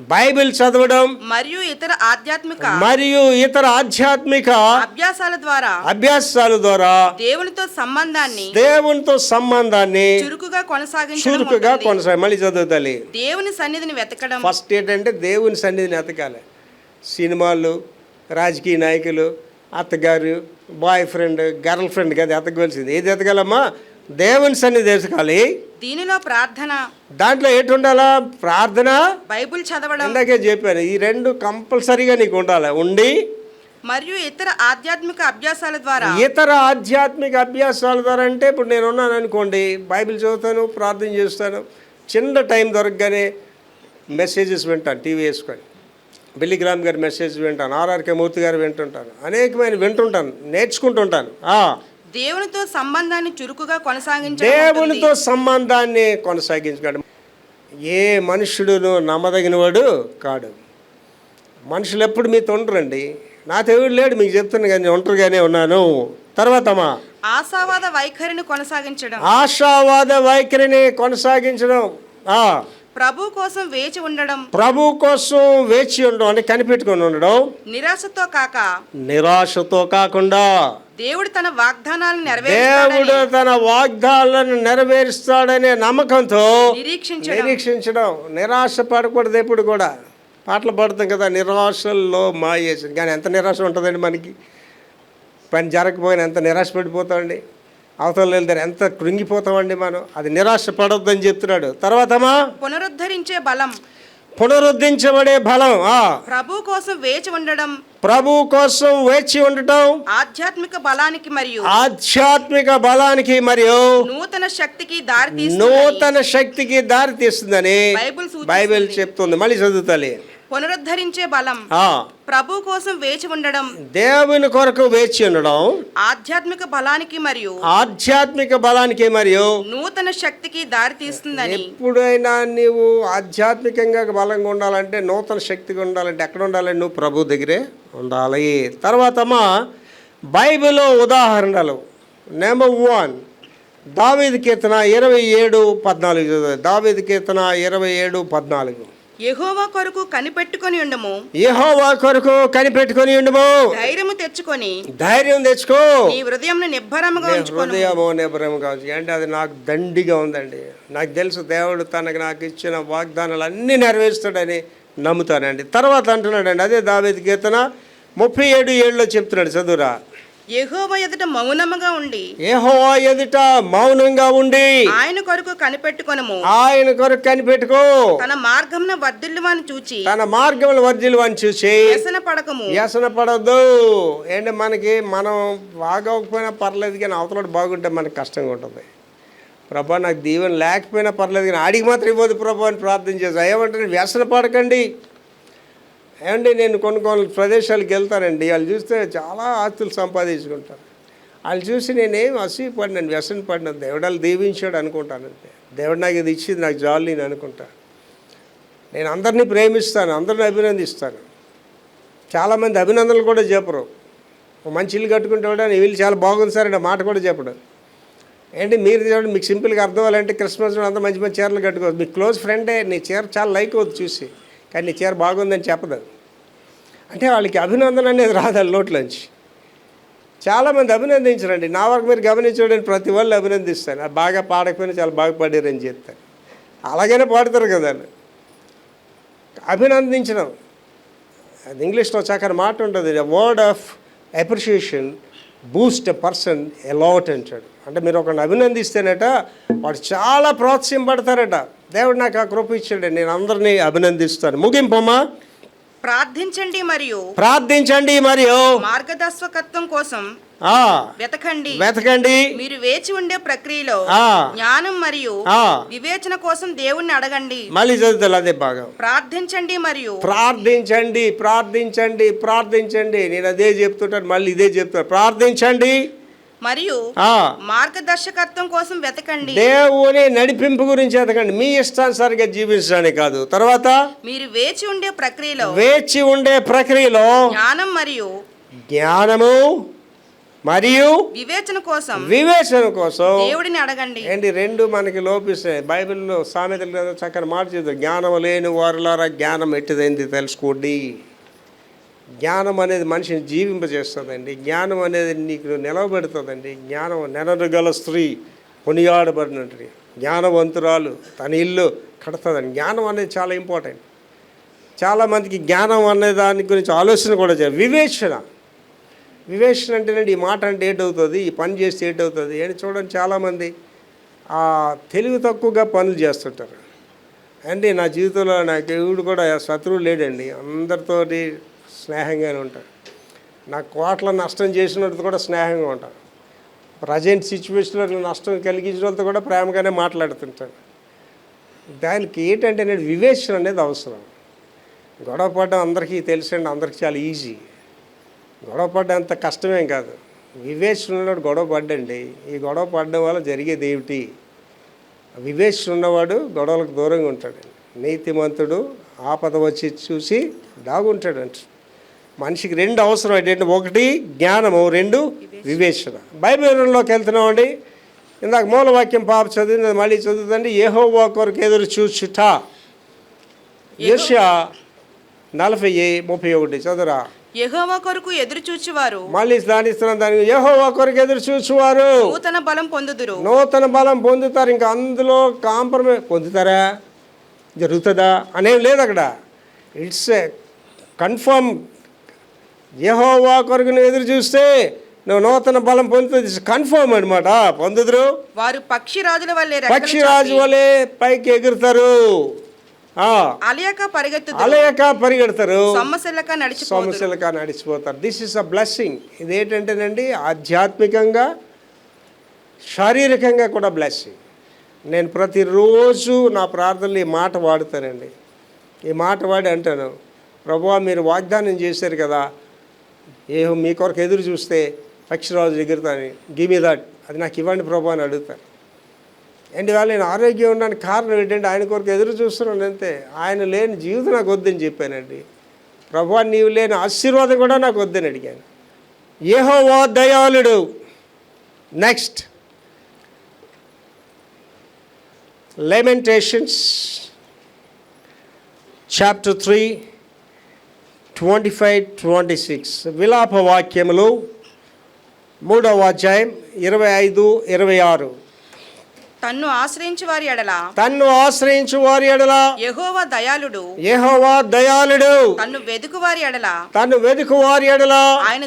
[SPEAKER 3] మరియు ఇతర ఆధ్యాత్మిక అభ్యాసాల ద్వారా దేవునితో సంబంధాన్ని చురుకుగా కొనసాగించాలి.
[SPEAKER 1] మళ్ళీ చదువుతాలి.
[SPEAKER 3] దేవుని సన్నిధిని వెతకడం.
[SPEAKER 1] ఫస్ట్ ఏంటంటే దేవుని సన్నిధిని వెతకాలి. సినిమాలు, రాజకీయ నాయకులు, అత్తగారు, బాయ్ ఫ్రెండ్, గర్ల్ ఫ్రెండ్ కదా ఎతకవలసింది. ఏది ఎతకాలమ్మా? దేవుని సన్నిధి ఎతకాలి.
[SPEAKER 3] దీనిలో ప్రార్థన,
[SPEAKER 1] దాంట్లో ఏంటి ఉండాలా? ప్రార్థన,
[SPEAKER 3] బైబిల్ చదవడం.
[SPEAKER 1] ఇందాకే చెప్పాను, ఈ 2 కంపల్సరీగా నీకు ఉండాలి. ఉండి
[SPEAKER 3] మరియు ఇతర ఆధ్యాత్మిక అభ్యాసాల ద్వారా
[SPEAKER 1] అంటే ఇప్పుడు నేను ఉన్నాను అనుకోండి, బైబిల్ చదువుతాను, ప్రార్థన చేస్తాను, చిన్న టైం దొరకగానే మెసేజెస్ వింటాను, టీవీ వేసుకొని. బిల్లిగ్రామ్ గారి మెసేజ్ వింటాను, ఆర్ఆర్కే మూర్తి గారు వింటుంటాను, అనేకమైన వింటుంటాను, నేర్చుకుంటుంటాను.
[SPEAKER 3] దేవునితో సంబంధాన్ని చురుకుగా
[SPEAKER 1] దేవునితో సంబంధాన్ని కొనసాగించడం. ఏ మనుషుడును నమ్మదగినవాడు కాడు. మనుషులు ఎప్పుడు మీతో ఉండరండి. నా దేవుడు లేడు మీకు చెప్తున్నా కానీ ఒంటరిగానే ఉన్నాను. తర్వాతమా
[SPEAKER 3] ఆశావాద వైఖరిని కొనసాగించడం.
[SPEAKER 1] ఆశావాద వైఖరిని కొనసాగించడం.
[SPEAKER 3] ప్రభు కోసం వేచి ఉండడం.
[SPEAKER 1] ప్రభు కోసం వేచి ఉండడం అంటే కనిపెట్టుకొని ఉండడం. నిరాశతో కాకుండా
[SPEAKER 3] దేవుడు తన వాగ్దానాలను
[SPEAKER 1] నెరవేరుస్తాడనే నమ్మకంతో నిరీక్షించడం. నిరాశ పడకూడదు ఎప్పుడు కూడా. పాటలు పాడుతాం కదా, నిరాశల్లో మాయేసి. కానీ ఎంత నిరాశ ఉంటుందండి మనకి. పని జరగకపోయినా ఎంత నిరాశ పడిపోతామండి. అవతల వెళ్తే ఎంత కృంగిపోతామండి మనం. అది నిరాశ పడొద్దని చెప్తున్నాడు. తర్వాతమా పునరుద్ధరించబడే బలం.
[SPEAKER 3] ప్రభు కోసం వేచి ఉండడం.
[SPEAKER 1] ప్రభు కోసం వేచి ఉండటం
[SPEAKER 3] ఆధ్యాత్మిక బలానికి
[SPEAKER 1] మరియు
[SPEAKER 3] నూతన
[SPEAKER 1] శక్తికి దారి తీస్తుందని బైబిల్ చెప్తుంది. మళ్ళీ చదువుతాలి.
[SPEAKER 3] పునరుద్ధరించే బలం. ప్రభు కోసం వేచి ఉండడం,
[SPEAKER 1] దేవుని కొరకు వేచి ఉండడం
[SPEAKER 3] ఆధ్యాత్మిక బలానికి
[SPEAKER 1] మరియు
[SPEAKER 3] నూతన శక్తికి దారి తీస్తుందని.
[SPEAKER 1] ఎప్పుడైనా నీవు ఆధ్యాత్మికంగా బలంగా ఉండాలంటే, నూతన శక్తిగా ఉండాలంటే ఎక్కడ ఉండాలంటే నువ్వు ప్రభు దగ్గరే ఉండాలి. తర్వాత బైబిల్లో ఉదాహరణలు. నెంబర్ 1 దావీదు కీర్తన 27:14. దావీదు కీర్తన 27:14.
[SPEAKER 3] యెహోవా కొరకు కనిపెట్టుకొని ఉండము. ధైర్యం తెచ్చుకో. నీ హృదయంను నిబ్బరముగా
[SPEAKER 1] ఉంచుకో. అంటే అది నాకు దండిగా ఉందండి. నాకు తెలుసు దేవుడు నాకు ఇచ్చిన వాగ్దానాలు అన్నీ నెరవేరుస్తాడని నమ్ముతానండి. తర్వాత అంటున్నాడండి, అదే దావీదు కీర్తన 37:7 చెప్తున్నాడు. చదువురా.
[SPEAKER 3] యెహోవా ఎదుట మౌనంగా
[SPEAKER 1] ఉండి
[SPEAKER 3] ఆయన కొరకు కనిపెట్టుకొనుము.
[SPEAKER 1] కనిపెట్టుకో.
[SPEAKER 3] తన మార్గమున వర్ధిల్లువాని చూచి
[SPEAKER 1] వ్యసన పడద్దు. ఏంటి మనకి మనం బాగోకపోయినా పర్లేదు కానీ అవతల బాగుంటే మనకి కష్టంగా ఉంటుంది. ప్రభా నాకు దీవెన లేకపోయినా పర్లేదు కానీ ఆడికి మాత్రం ఇవ్వదు ప్రభా అని ప్రార్థన చేస్తా. ఏమంటే వ్యసన పడకండి. ఏమండి నేను కొన్ని ప్రదేశాలకు వెళ్తానండి. వాళ్ళు చూస్తే చాలా ఆస్తులు సంపాదించుకుంటారు. వాళ్ళు చూసి నేనేం అసూయపడినాను, వ్యసన పడినాను. దేవుడాలు దీవించాడు అనుకుంటానంటే, దేవుడు నాకు ఇది ఇచ్చింది నాకు జాలి నేను అనుకుంటాను. నేను అందరినీ ప్రేమిస్తాను, అందరిని అభినందిస్తాను. చాలామంది అభినందనలు కూడా చెప్పరు. మంచి ఇల్లు కట్టుకుంటే కూడా వీళ్ళు చాలా బాగుంది సార్ అంటే మాట కూడా చెప్పడు. ఏంటి మీరు చూడండి, మీకు సింపుల్గా అర్థం అవ్వాలంటే క్రిస్మస్ అంతా మంచి మంచి చీరలు కట్టుకోవచ్చు. మీ క్లోజ్ ఫ్రెండే నీ చీర చాలా లైక్ అవుతుంది చూసి, కానీ నీ చీర బాగుందని చెప్పదు. అంటే వాళ్ళకి అభినందన అనేది రాదు వాళ్ళ నోట్లోంచి. చాలామంది అభినందించరండి. నా వరకు మీరు గమనించండి, ప్రతి వాళ్ళు అభినందిస్తాను. అది బాగా పాడకపోయినా చాలా బాగా పాడారని చెప్తాను. అలాగైనా పాడతారు కదా. అభినందించడం అది ఇంగ్లీష్లో చక్కని మాట ఉంటుంది. Word of appreciation Boost a person allot అంటాడు. అంటే మీరు ఒకరిని అభినందిస్తేనట వాడు చాలా ప్రోత్సహింపడతారట. దేవుడు నాకు ఆ కృప ఇచ్చాడు, నేను అందరినీ అభినందిస్తాను. ముగింపమ్మా.
[SPEAKER 3] ప్రార్థించండి
[SPEAKER 1] మరియు
[SPEAKER 3] మార్గదర్శకత్వం కోసం
[SPEAKER 1] వెతకండి.
[SPEAKER 3] మీరు వేచి ఉండే ప్రక్రియలో జ్ఞానం మరియు వివేచన కోసం దేవుణ్ణి అడగండి.
[SPEAKER 1] మళ్ళీ చదువుతారు అదే భాగం. ప్రార్థించండి. నేను అదే చెప్తుంటాను, మళ్ళీ ఇదే చెప్తాను. ప్రార్థించండి
[SPEAKER 3] మరియు మార్గదర్శకత్వం కోసం వెతకండి.
[SPEAKER 1] దేవుని నడిపింపు గురించి వెతకండి, మీ ఇష్టానుసారిగా జీవించడానికి కాదు. తర్వాత
[SPEAKER 3] మీరు వేచి ఉండే
[SPEAKER 1] ప్రక్రియలో జ్ఞానము మరియు వివేచన కోసం దేవుడిని అడగండి. ఏంటి రెండు మనకి లోపిస్తాయి. బైబిల్లో సామెతలు చక్కని మాట చెప్తారు, జ్ఞానం లేని వారులారా జ్ఞానం ఎట్టిదైంది తెలుసుకోండి. జ్ఞానం అనేది మనిషిని జీవింపజేస్తుందండి. జ్ఞానం అనేది నీకు నిలవబెడుతుందండి. జ్ఞానం నెనరుగల స్త్రీ కొనియాడబడినట్టు జ్ఞానవంతురాలు తన ఇల్లు కడుతుందండి. జ్ఞానం అనేది చాలా ఇంపార్టెంట్. చాలామందికి జ్ఞానం అనే దాని గురించి ఆలోచన కూడా చేయాలి. వివేచన అంటేనండి ఈ మాట అంటే ఏటవుతుంది, ఈ పని చేస్తే ఏటవుతుంది అని చూడండి. చాలామంది తెలివి తక్కువగా పనులు చేస్తుంటారు. అండి నా జీవితంలో నాకు ఎవడు కూడా శత్రువు లేడండి, అందరితోటి స్నేహంగానే ఉంటారు. నాకు కోట్ల నష్టం చేసినట్టు కూడా స్నేహంగా ఉంటారు. ప్రజెంట్ సిచ్యువేషన్లో నష్టం కలిగించిన వాళ్ళతో కూడా ప్రేమగానే మాట్లాడుతుంటాను. దానికి ఏంటంటే నేను వివేచన అనేది అవసరం. గొడవ పడడం అందరికీ తెలుసండి, అందరికీ చాలా ఈజీ. గొడవ పడ్డం అంత కష్టమేం కాదు. వివేచన గొడవ పడ్డండి. ఈ గొడవ పడడం వల్ల జరిగేది ఏమిటి, వివేచన ఉన్నవాడు గొడవలకు దూరంగా ఉంటాడండి. నీతిమంతుడు ఆపద వచ్చి చూసి దాగుంటాడంట. మనిషికి రెండు అవసరం ఏంటంటే, ఒకటి జ్ఞానము, రెండు వివేచన. బైబిల్లోకి వెళ్తున్నామండి. ఇందాక మూలవాక్యం పాప చదివింది, మళ్ళీ చదువుతండి. యెహోవా కొరకు ఎదురు చూచుట. యెషయా 40:31 చదువురా.
[SPEAKER 3] యెహోవా కొరకు ఎదురు చూచువారు
[SPEAKER 1] మళ్ళీ ధ్యానిస్తున్నాం దానికి. యెహోవా కొరకు ఎదురు చూచువారు
[SPEAKER 3] నూతన బలం పొందుదురు.
[SPEAKER 1] నూతన బలం పొందుతారు. ఇంకా అందులో కాంప్రమైజ్ పొందుతారా, జరుగుతుందా అనేం లేదు అక్కడ. It's a confirm. యెహోవా కొరకు నువ్వు ఎదురు చూస్తే నువ్వు నూతన బలం పొందుతుంది. కన్ఫర్మ్ అనమాట. పొందుదురు.
[SPEAKER 3] వారు పక్షిరాజుల వల్లే
[SPEAKER 1] పక్షిరాజు వలె పైకి ఎగురుతారు.
[SPEAKER 3] అలయక
[SPEAKER 1] పరిగెడతారు.
[SPEAKER 3] సమస్యలుగా
[SPEAKER 1] నడిచిపోతారు. This is a blessing. ఇదేంటంటేనండి, ఆధ్యాత్మికంగా శారీరకంగా కూడా బ్లెస్సింగ్. నేను ప్రతిరోజు నా ప్రార్థనలు ఈ మాట వాడుతానండి. ఈ మాట వాడి అంటాను, ప్రభువా మీరు వాగ్దానం చేశారు కదా, మీ కొరకు ఎదురు చూస్తే పక్షిరాజు ఎగురుతాను, గివ్ మీ దట్, అది నాకు ఇవ్వండి ప్రభు అని అడుగుతాను. ఎందువల్ల నేను ఆరోగ్యం ఉండడానికి కారణం ఏంటంటే ఆయన కొరకు ఎదురు చూస్తున్నాను అంతే. ఆయన లేని జీవితం నాకు వద్దని చెప్పానండి. ప్రభువా నీవు లేని ఆశీర్వాదం కూడా నాకు వద్దని అడిగాను. యెహోవా దయాళుడు. నెక్స్ట్, లెమెంటేషన్స్ చాప్టర్ 3 25-26 విలాప వాక్యములు 3వ అధ్యాయం 25-26.
[SPEAKER 3] తన్ను ఆశ్రయించు వారి ఎడల యెహోవా దయాళుడు. తన్ను వెదుకు వారి ఎడల ఆయన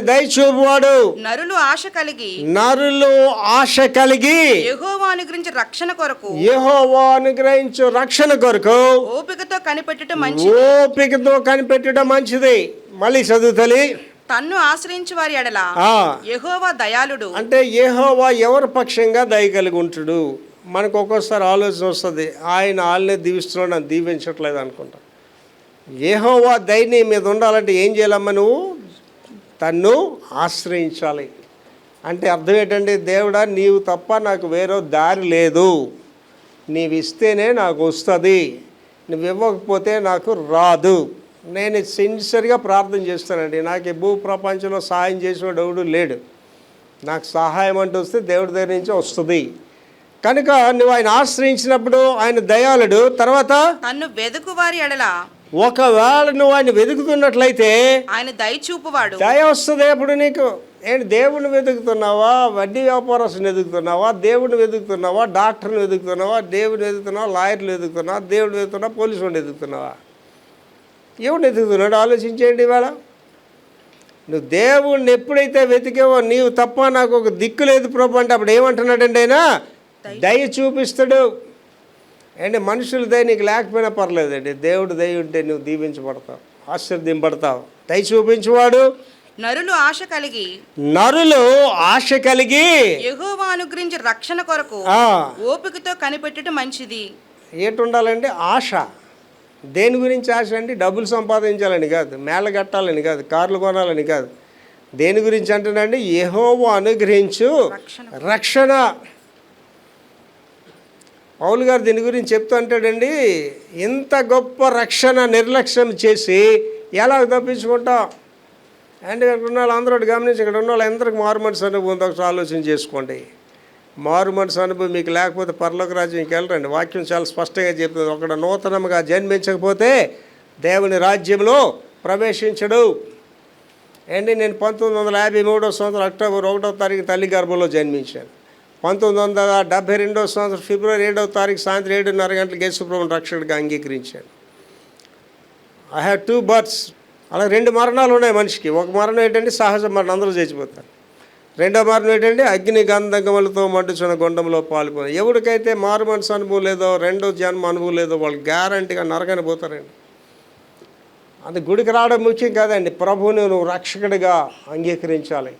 [SPEAKER 3] దయచూపువాడు. నరులు ఆశ కలిగి యెహోవా అనుగ్రహించు రక్షణ కొరకు ఓపికతో కనిపెట్టుట మంచిది. మళ్ళీ చదువుతలి. తన్ను ఆశ్రయించు వారి ఎడల యెహోవా దయాళుడు. అంటే యెహోవా ఎవరి పక్షంగా దయ కలిగి ఉంటాడు. మనకు ఒక్కోసారి ఆలోచన వస్తుంది, ఆయన వాళ్ళనే దీవిస్తున్నాడు, నన్ను దీవించట్లేదు అనుకుంటా. యెహోవా దయ నీ మీద ఉండాలంటే ఏం చేయాలమ్మా, నువ్వు తన్ను ఆశ్రయించాలి. అంటే అర్థం ఏంటంటే, దేవుడా నీవు తప్ప నాకు వేరే దారి లేదు, నీవు ఇస్తేనే నాకు వస్తుంది, నువ్వు ఇవ్వకపోతే నాకు రాదు. నేను సిన్సియర్గా ప్రార్థన చేస్తానండి. నాకు ఈ భూ ప్రపంచంలో సహాయం చేసేవాడు ఎవడు లేడు. నాకు సహాయం అంటూ వస్తే దేవుడి దగ్గర నుంచి వస్తుంది. కనుక నువ్వు ఆయన ఆశ్రయించినప్పుడు ఆయన దయాళుడు. తర్వాత తన్ను వెదుకు వారి ఎడల,
[SPEAKER 1] ఒకవేళ నువ్వు ఆయన వెతుకుతున్నట్లయితే ఆయన దయ వస్తుంది. ఎప్పుడు నీకు ఏంటి, దేవుడిని వెతుకుతున్నావా, వడ్డీ వ్యాపారస్తుని వెతుకుతున్నావా, దేవుడిని వెతుకుతున్నావా, డాక్టర్ని వెతుకుతున్నావా, దేవుడిని వెతుకుతున్నావా, లాయర్ని వెతుకుతున్నావా, దేవుడిని వెతుకుతున్నావా, పోలీసు వాడిని వెతుకుతున్నావా, ఎవడిని వెతుకుతున్నాడు ఆలోచించేయండి. ఇవాళ నువ్వు దేవుడిని ఎప్పుడైతే వెతికేవో, నీవు తప్ప నాకు ఒక దిక్కు లేదు ప్రభు అంటే అప్పుడు ఏమంటున్నాడండి, ఆయన దయ చూపిస్తాడు. అంటే మనుషుల దయ నీకు లేకపోయినా పర్లేదండి, దేవుడు దయ ఉంటే నువ్వు దీవించబడతావు, ఆశీర్వదింపబడతావు. దయ చూపించువాడు. నరులు ఆశ కలిగి
[SPEAKER 3] యెహోవా అనుగ్రహించే రక్షణ కొరకు ఓపికతో కనిపెట్టుట మంచిది.
[SPEAKER 1] ఏంటి ఉండాలంటే ఆశ. దేని గురించి ఆశ అంటే డబ్బులు సంపాదించాలని కాదు, మేళ కట్టాలని కాదు, కార్లు కొనాలని కాదు. దేని గురించి అంటేనండి, యెహోవా అనుగ్రహించు రక్షణ. పౌలు గారు దీని గురించి చెప్తూ అంటాడండి, ఇంత గొప్ప రక్షణ నిర్లక్ష్యం చేసి ఎలా తప్పించుకుంటాం అంటే, ఇక్కడ ఉన్న వాళ్ళు అందరూ గమనించి, ఇక్కడ ఉన్న వాళ్ళు ఎందరికి మారు మనసు అనుభవం ఉందో ఒకసారి ఆలోచన చేసుకోండి. మారు మనసు అనుభవం మీకు లేకపోతే పరలోక రాజ్యంకి వెళ్ళరండి. వాక్యం చాలా స్పష్టంగా చెప్తుంది, ఒకడు నూతనంగా జన్మించకపోతే దేవుని రాజ్యంలో ప్రవేశించడు. అండి నేను 1953 సంవత్సరం అక్టోబర్ 1వ తారీఖు తల్లి గర్భంలో జన్మించాను. 1972 సంవత్సరం ఫిబ్రవరి 7వ తారీఖు సాయంత్రం 7:30 గంటలకు యేసుప్రభువుని రక్షకుడిగా అంగీకరించాను. I have 2 births. అలా 2 మరణాలు ఉన్నాయి మనిషికి. ఒక మరణం ఏంటంటే సహజ మరణం, అందరూ చచ్చిపోతారు. రెండో మరణం ఏంటంటే అగ్ని గంధకములతో మండుచున్న గుండంలో పాల్గొని. ఎవరికైతే మారు మనసు అనుభవం లేదో, రెండో జన్మ అనుభవం లేదో, వాళ్ళు గ్యారంటీగా నరకని పోతారండి. అది గుడికి రావడం ముఖ్యం కాదండి, ప్రభువుని నువ్వు రక్షకుడిగా అంగీకరించాలి.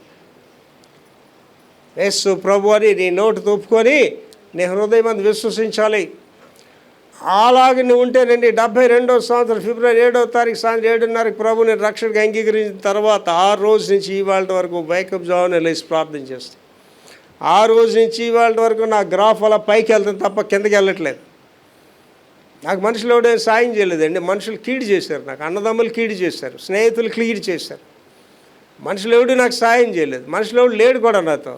[SPEAKER 1] యేసు ప్రభు అని నీ నోటు తూపుకొని నీ హృదయం అందు విశ్వసించాలి. అలాగే నువ్వు ఉంటేనండి 72వ సంవత్సరం ఫిబ్రవరి 7వ తారీఖు సాయంత్రం 7:30 ప్రభుని రక్షకుడిగా అంగీకరించిన తర్వాత ఆ రోజు నుంచి ఇవాళ వరకు వైకప్ జావుని లేచి ప్రార్థన చేస్తాం. ఆ రోజు నుంచి ఇవాళ వరకు నా గ్రాఫ్ అలా పైకి వెళ్తుంది తప్ప కిందకి వెళ్ళట్లేదు. నాకు మనుషులు ఎవడో సాయం చేయలేదండి. మనుషులు కీడు చేశారు, నాకు అన్నదమ్ములు కీడు చేశారు, స్నేహితులు కీడు చేశారు. మనుషులు ఎవడు నాకు సాయం చేయలేదు, మనుషులు ఎవడు లేడు కూడా నాతో.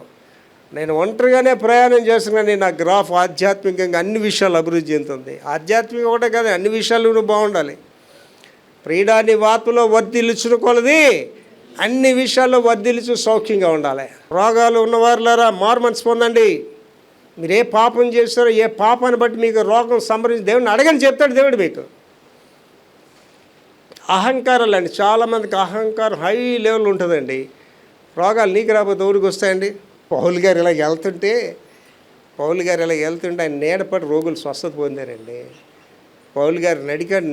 [SPEAKER 1] నేను ఒంటరిగానే ప్రయాణం చేస్తున్నాను. నా గ్రాఫ్ ఆధ్యాత్మికంగా అన్ని విషయాలు అభివృద్ధి చెందుతుంది. ఆధ్యాత్మిక ఒకటే కాదు, అన్ని విషయాలు బాగుండాలి. ప్రియుడాన్ని ఆత్మలో వర్ధిల్లుచున్న కొలది అన్ని విషయాల్లో వర్ధిల్లుచు సౌఖ్యంగా ఉండాలి. రోగాలు ఉన్నవారులారా మారుమనసు పొందండి. మీరు ఏ పాపం చేస్తారో ఏ పాపాన్ని బట్టి మీకు రోగం సంభవించి దేవుడిని అడగని చెప్తాడు దేవుడు మీకు. అహంకారాలు అండి, చాలామందికి అహంకారం హై లెవెల్ ఉంటుందండి. రోగాలు నీకు రాకపోతే ఊరికి వస్తాయండి. పౌలు గారు ఇలా వెళ్తుంటే ఆయన నీడపడి రోగులు స్వస్థత పొందారండి. పౌలు గారు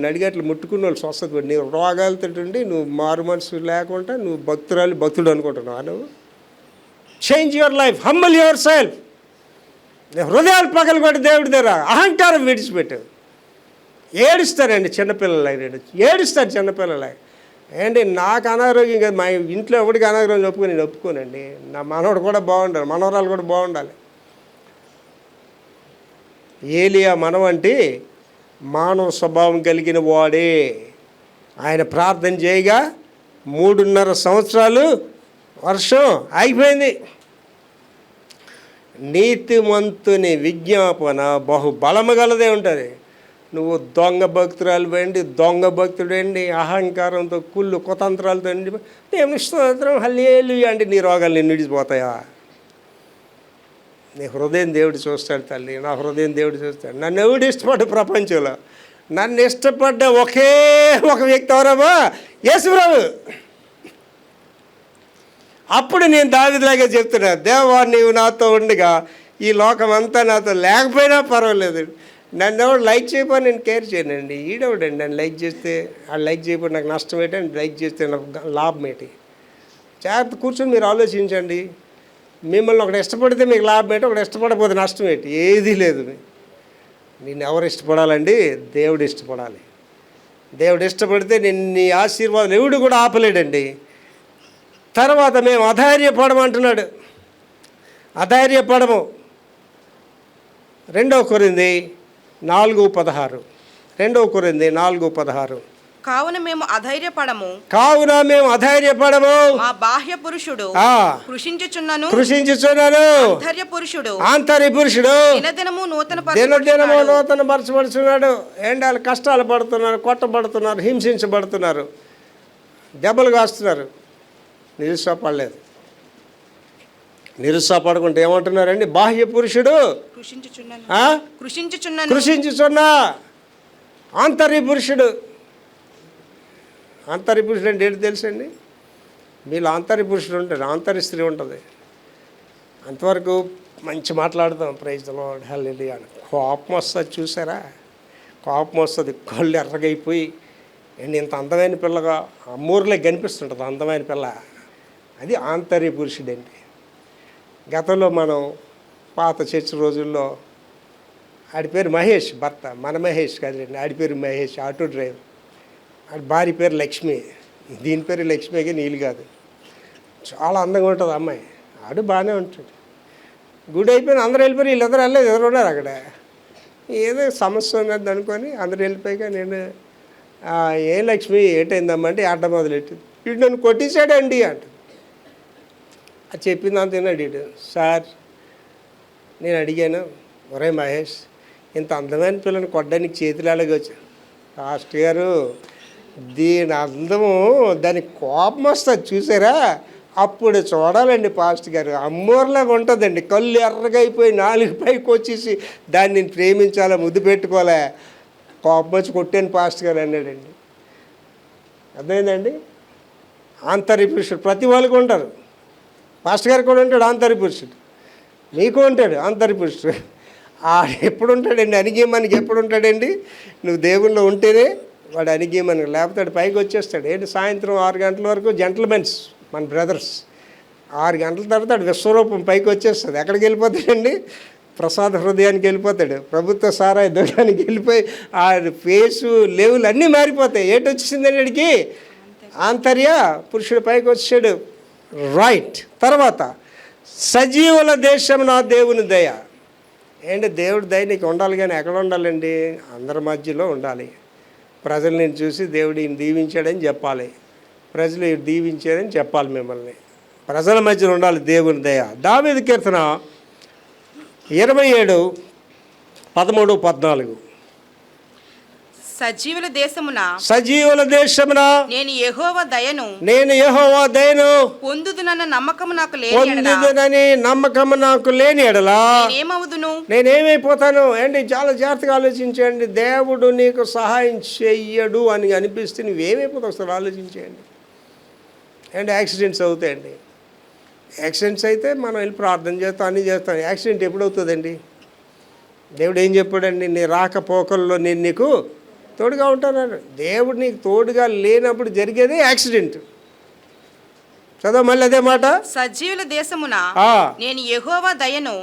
[SPEAKER 1] నడిగట్లు ముట్టుకున్న వాళ్ళు స్వస్థత పొంది. నీవు రోగాలతోటి నువ్వు మారు మనసు లేకుండా నువ్వు భక్తుడు అనుకుంటున్నావు. నువ్వు change your life, humble your self. హృదయాలు పగలు కొట్టి దేవుడి దగ్గర అహంకారం విడిచిపెట్టు. ఏడుస్తారండి చిన్నపిల్లలు, ఏడుస్తారు చిన్నపిల్లలు. ఏంటి నాకు అనారోగ్యం కదా, మా ఇంట్లో ఎవరికి అనారోగ్యం నేను ఒప్పుకోనండి. నా మనవడు కూడా బాగుండాలి, మనవరాలు కూడా బాగుండాలి. ఏలియా మనవంటి మానవ స్వభావం కలిగిన వాడే. ఆయన ప్రార్థన చేయగా 3.5 సంవత్సరాలు వర్షం ఆగిపోయింది. నీతిమంతుని విజ్ఞాపన బహుబలము గలదే ఉంటుంది. నువ్వు దొంగ భక్తురాలు వేయండి, దొంగ భక్తుడండి, అహంకారంతో కుళ్ళు కుతంత్రాలతో దేవుని స్తోత్రం హల్లెలూయా అంటే నీ రోగాలు నిన్ను విడిచిపోతాయా? నీ హృదయం దేవుడు చూస్తాడు తల్లి, నా హృదయం దేవుడు చూస్తాడు. నన్ను ఎవడు ఇష్టపడ్డ ప్రపంచంలో నన్ను ఇష్టపడ్డ ఒకే ఒక వ్యక్తి ఎవరమ్మా? యేసుప్రభు. అప్పుడు నేను దావీదులాగా చెప్తున్నా, దేవా నీవు నాతో ఉండగా ఈ లోకం అంతా నాతో లేకపోయినా పర్వాలేదు. నన్ను ఎవరు లైక్ చేయకపోతే నేను కేర్ చేయనండి. ఈడవడండి నన్ను లైక్ చేస్తే, వాళ్ళు లైక్ చేయకపోతే నాకు నష్టం ఏంటి, అని లైక్ చేస్తే నాకు లాభం ఏంటి? జాగ్రత్త కూర్చొని మీరు ఆలోచించండి. మిమ్మల్ని ఒకటి ఇష్టపడితే మీకు లాభం ఏంటి, ఒకటి ఇష్టపడకపోతే నష్టం ఏంటి? ఏదీ లేదు. నిన్ను ఎవరు ఇష్టపడాలండి? దేవుడు ఇష్టపడాలి. దేవుడు ఇష్టపడితే నీ ఆశీర్వాదం ఎవడు కూడా ఆపలేడండి. తర్వాత మేము అధైర్యపడమంటున్నాడు. అధైర్యపడము. 2 కొరింథీ 4:16. 2 కొరింథీ 4:16.
[SPEAKER 3] కావున మేము అధైర్యపడము, మా బాహ్య పురుషుడు కృషించుచున్నను ఆంతర్య పురుషుడు దినదినము నూతన పరచబడుచున్నాడు. ఎండాలు కష్టాలు పడుతున్నారు, కొట్టబడుతున్నారు, హింసించబడుతున్నారు, దెబ్బలు కాస్తున్నారు. నిరుత్సాహపడలేదు. నిరుత్సాహపడకుంటే ఏమంటున్నారండి? బాహ్య పురుషుడు కృషించుచున్నా ఆంతర్య పురుషుడు. ఆంతర్య పురుషుడు అంటే ఏంటి తెలుసండి? మీలో ఆంతర్య పురుషుడు ఉంటాడు, ఆంతర్య స్త్రీ ఉంటుంది. అంతవరకు మంచి మాట్లాడదాం, ప్రైజ్ ది లార్డ్ హల్లెలూయా. కోపం వస్తుంది చూసారా? కోపం వస్తుంది, కళ్ళు ఎర్రగైపోయి ఇంత అందమైన పిల్లగా అమ్మూరులో కనిపిస్తుంటుంది అందమైన పిల్ల. అది ఆంతర్య పురుషుడు అండి. గతంలో మనం పాత చర్చ్ రోజుల్లో ఆడి పేరు మహేష్, భర్త మన మహేష్ కాదండి, ఆడి పేరు మహేష్, ఆటో డ్రైవర్. ఆడి భార్య పేరు లక్ష్మి. దీని పేరు లక్ష్మిగా నీళ్ళు కాదు. చాలా అందంగా ఉంటుంది అమ్మాయి. ఆడు బాగానే ఉంటాడు. గుడి అయిపోయిన అందరూ వెళ్ళిపోయి, వీళ్ళందరూ వెళ్ళలేదు, ఎవరు ఉన్నారు అక్కడ. ఏదో సమస్య ఉన్నది అనుకొని అందరూ వెళ్ళిపోయాక నేను ఏం లక్ష్మి ఏంటైందమ్మా అంటే ఆట మొదలెట్టింది. వీడు నన్ను కొట్టించాడండి అంట. అది చెప్పింది అంత తిన్నాడు వీడు. సార్ నేను అడిగాను, ఒరే మహేష్ ఇంత అందమైన పిల్లని కొట్టడానికి చేతులు అలాగే వచ్చాను. పాస్టర్ గారు దీని అందము దాని కోపం వస్తుంది చూసారా, అప్పుడు చూడాలండి పాస్టర్ గారు. అమ్మోర్లాగా ఉంటుందండి, కళ్ళు ఎర్రగా అయిపోయి 4 పైకి వచ్చేసి దాన్ని నేను ప్రేమించాలా, ముద్దు పెట్టుకోలే, కోపం వచ్చి కొట్టాను పాస్టర్ గారు అన్నాడండి. అర్థమైందండి? ఆంతర్య పురుషుడు ప్రతి వాళ్ళకు ఉంటారు. పాస్టర్ గారు కూడా ఉంటాడు ఆంతర్య పురుషుడు, మీకు ఉంటాడు ఆంతర్య పురుషుడు. ఎప్పుడు ఉంటాడండి? అనిగి మనకి ఎప్పుడు ఉంటాడండి? నువ్వు దేవుల్లో ఉంటేనే వాడు అనిగి మనకి, లేకపోతే పైకి వచ్చేస్తాడు. ఏంటి సాయంత్రం 6 గంటల వరకు జెంటల్మెన్స్ మన బ్రదర్స్, 6 గంటల తర్వాత వాడు విశ్వరూపం పైకి వచ్చేస్తుంది. ఎక్కడికి వెళ్ళిపోతాడండి? ప్రసాద హృదయానికి వెళ్ళిపోతాడు, ప్రభుత్వ సారాయి దూరానికి వెళ్ళిపోయి ఆ ఫేసు లెవెల్ అన్నీ మారిపోతాయి. ఏంటి వచ్చేసిందండి వాడికి? ఆంతర్య పురుషుడు పైకి వచ్చాడు. రైట్. తర్వాత
[SPEAKER 1] సజీవుల దేశం నా దేవుని దయ. ఏంటి దేవుడి దయ నీకు ఉండాలి, కానీ ఎక్కడ ఉండాలండి? అందరి మధ్యలో ఉండాలి. ప్రజలు నేను చూసి దేవుడు ఈయన దీవించాడని చెప్పాలి, ప్రజలు ఈయన దీవించారని చెప్పాలి. మిమ్మల్ని ప్రజల మధ్యలో ఉండాలి దేవుని దయ. దావీదు కీర్తన 27:13-14.
[SPEAKER 3] సజీవుల దేశమున
[SPEAKER 1] నేను
[SPEAKER 3] యెహోవా దయను
[SPEAKER 1] పొందుదునన్న నమ్మకము
[SPEAKER 3] నాకు లేని ఎడల
[SPEAKER 1] నేనేమైపోతాను? ఏంటి, చాలా జాగ్రత్తగా ఆలోచించండి. దేవుడు నీకు సహాయం చెయ్యడు అని అనిపిస్తే నువ్వేమైపోతావు ఒకసారి ఆలోచించండి. ఏంటి, యాక్సిడెంట్స్ అవుతాయండి. యాక్సిడెంట్స్ అయితే మనం వెళ్ళి ప్రార్థన చేస్తాం, అన్నీ చేస్తాం. యాక్సిడెంట్ ఎప్పుడు అవుతుందండి? దేవుడు ఏం చెప్పాడండి? నీ రాకపోకల్లో నేను నీకు తోడుగా ఉంటాను. దేవుడు నీకు తోడుగా లేనప్పుడు జరిగేది యాక్సిడెంట్. చదవ మళ్ళీ అదే మాట.
[SPEAKER 3] సజీవుల దేశమున నేను యెహోవా దయను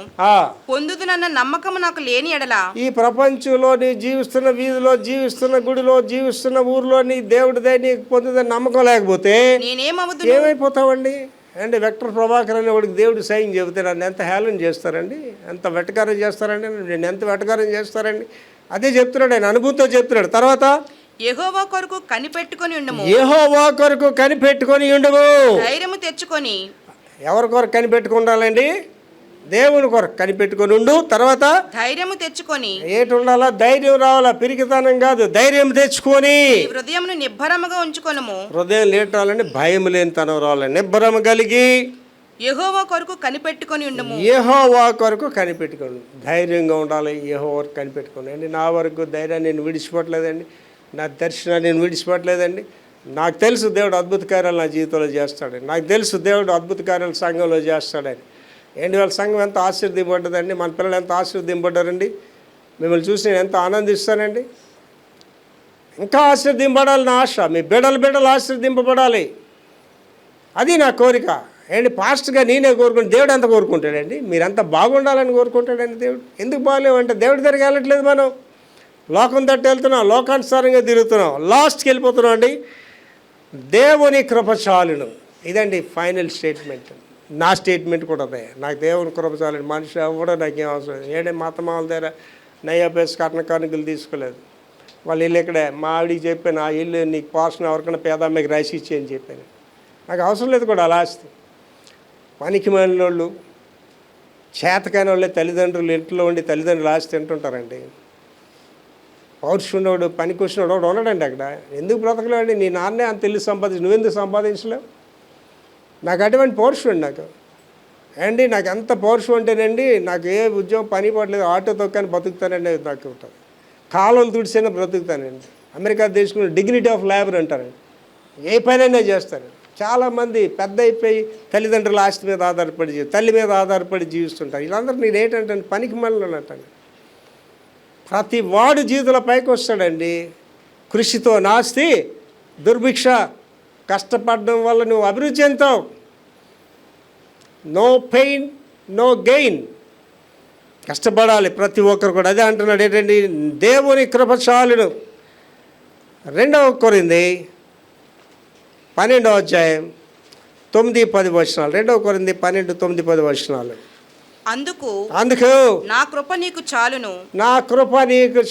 [SPEAKER 3] పొందుదునన్న నమ్మకము నాకు లేని ఎడల,
[SPEAKER 1] ఈ ప్రపంచంలో నీ జీవిస్తున్న వీధిలో, జీవిస్తున్న గుడిలో, జీవిస్తున్న ఊరిలో నీ దేవుడి దయ నీకు పొందుదని నమ్మకం లేకపోతే ఏమైపోతావండి? అంటే వెక్టర్ ప్రభాకర్ అనే వాడికి దేవుడు సైన్ చెబితే నన్ను ఎంత హేళన చేస్తారండి, ఎంత వెటకారం చేస్తారండి, నేను ఎంత వెటకారం చేస్తారండి. అదే చెప్తున్నాడు ఆయన, అనుభూతితో చెప్తున్నాడు. తర్వాత
[SPEAKER 3] యెహోవా కొరకు కనిపెట్టుకొని ఉండము, ధైర్యము తెచ్చుకొని.
[SPEAKER 1] ఎవరి కొరకు కనిపెట్టుకుండాలండి? దేవుని కొరకు కనిపెట్టుకొని ఉండు. తర్వాత
[SPEAKER 3] ధైర్యము తెచ్చుకొని.
[SPEAKER 1] ఏటి ఉండాలా? ధైర్యం రావాలా, పిరికితనం కాదు. ధైర్యం తెచ్చుకొని
[SPEAKER 3] హృదయమును నిబ్బరముగా ఉంచుకొనుము.
[SPEAKER 1] హృదయం లేటాలండి, భయం లేని తనం రావాలి. నిబ్బరము కలిగి
[SPEAKER 3] యెహోవా కొరకు కనిపెట్టుకొని ఉండము.
[SPEAKER 1] యెహోవా కొరకు కనిపెట్టుకోండి, ధైర్యంగా ఉండాలి. యెహోవా వరకు కనిపెట్టుకోండి. అండి, నా వరకు ధైర్యాన్ని నేను విడిచిపెట్టలేదండి, నా దర్శనాన్ని నేను విడిచిపెట్టలేదండి. నాకు తెలుసు దేవుడు అద్భుత కార్యాలు నా జీవితంలో చేస్తాడని. నాకు తెలుసు దేవుడు అద్భుత కార్యాలు సంఘంలో చేస్తాడని. ఏంటి, వాళ్ళ సంఘం ఎంత ఆశీర్వదింపబడ్డదండి, మన పిల్లలు ఎంత ఆశీర్వదింపడ్డారండి. మిమ్మల్ని చూసి నేను ఎంత ఆనందిస్తానండి. ఇంకా ఆశీర్వదింపడాలి నా ఆశ. మీ బిడ్డలు ఆశీర్వదింపబడాలి, అది నా కోరిక. ఏంటి, పాస్ట్గా నేనే కోరుకుంటే దేవుడు ఎంత కోరుకుంటాడండి? మీరంతా బాగుండాలని కోరుకుంటాడండి దేవుడు. ఎందుకు బాగలేమంటే దేవుడి దగ్గరికి వెళ్ళట్లేదు, మనం లోకం తట్టు వెళ్తున్నాం, లోకానుసారంగా తిరుగుతున్నాం, లాస్ట్కి వెళ్ళిపోతున్నాం అండి. దేవుని కృప చాలును, ఇదండి ఫైనల్ స్టేట్మెంట్. నా స్టేట్మెంట్ కూడా అదే, నాకు దేవుని కృప చాలును. మనిషి ఎవడో నాకేం అవసరం. ఏంటంటే మతమాల దగ్గర నయ్యా పేసి కట్న కానుకలు తీసుకోలేదు. వాళ్ళ ఇల్లు ఇక్కడే, మా ఆవిడికి చెప్పాను, ఆ ఇల్లు నీకు పోషణ ఎవరికైనా పేదమ్మకి రాసి ఇచ్చేయని చెప్పాను. నాకు అవసరం లేదు కూడా అలా ఆస్తి. పనికి మాలిన వాళ్ళు, చేతకాని వాళ్ళే తల్లిదండ్రులు ఇంట్లో ఉండి తల్లిదండ్రులు ఆస్తి తింటుంటారండి. పౌరుషున్నవాడు, పనికి వచ్చినవాడు ఒకడు ఉండడండి అక్కడ. ఎందుకు బ్రతకలేవండి? నీ నాన్నే అంత ఇల్లు సంపాదించి నువ్వెందుకు సంపాదించలేవు? నాకు అటువంటి పౌరుషం అండి. నాకు ఎంత పౌరుషం అంటేనండి, నాకు ఏ ఉద్యోగం పని పడలేదు, ఆటో తొక్కని బతుకుతానండి. నాకు ఉంటుంది, కాలువలు తుడిసైనా బ్రతుకుతానండి. అమెరికా దేశంలో డిగ్నిటీ ఆఫ్ లేబర్ అంటారండి. ఏ పనైనా చేస్తాను. చాలామంది పెద్ద అయిపోయి తల్లిదండ్రుల ఆస్తి మీద ఆధారపడి, తల్లి మీద ఆధారపడి జీవిస్తుంటారు. వీళ్ళందరూ నేను ఏంటంటే పనికి మళ్ళీ అంటాను. ప్రతి వాడు జీవితంలో పైకి వస్తాడండి. కృషితో నాస్తి దుర్భిక్ష. కష్టపడడం వల్ల నువ్వు అభివృద్ధి చెందుతావు. No pain no gain. కష్టపడాలి ప్రతి ఒక్కరు కూడా. అదే అంటున్నాడు ఏంటండి, దేవుని కృప చాలును. 2 కొరింథీ 12వ అధ్యాయం 9-10 వచనాలు. 2 కొరింథీ 12, 9, 10 వచనాలు.
[SPEAKER 3] అందుకు
[SPEAKER 1] నా కృప నీకు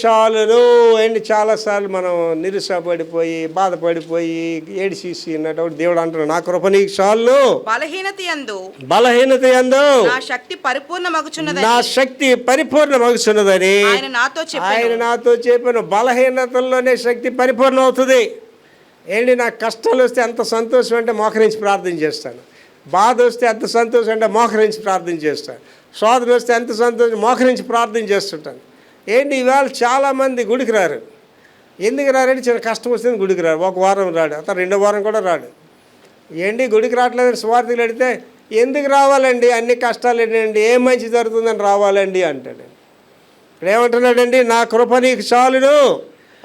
[SPEAKER 1] చాలును. అండ్ చాలాసార్లు మనం నిరుత్సాహపడిపోయి, బాధపడిపోయి, ఏడిసి అన్నట్టు దేవుడు అంటున్నాడు, నా కృప నీకు చాలును. బలహీనత యందు నా శక్తి పరిపూర్ణమగుచున్నదని ఆయన నాతో చెప్పాను. బలహీనతల్లోనే శక్తి పరిపూర్ణం అవుతుంది. ఏంటి, నాకు కష్టాలు వస్తే ఎంత సంతోషం అంటే మోకరించి ప్రార్థన చేస్తాను. బాధ వస్తే ఎంత సంతోషం అంటే మోకరించి ప్రార్థన చేస్తాను. శోధన వస్తే ఎంత సంతోషం మోకరించి ప్రార్థన చేస్తుంటాను. ఏంటి, ఇవాళ చాలామంది గుడికి రారు. ఎందుకు రారంటే చిన్న కష్టం వస్తే గుడికి రారు. ఒక వారం రాడు, అతను 2వ వారం కూడా రాడు. ఏంటి గుడికి రావట్లేదని స్వార్థికులు అడిగితే, ఎందుకు రావాలండి, అన్ని కష్టాలు ఏంటండి, ఏం మంచి జరుగుతుందని రావాలండి అంటాడు. ఇక్కడ ఏమంటున్నాడండి, నా కృప నీకు చాలును.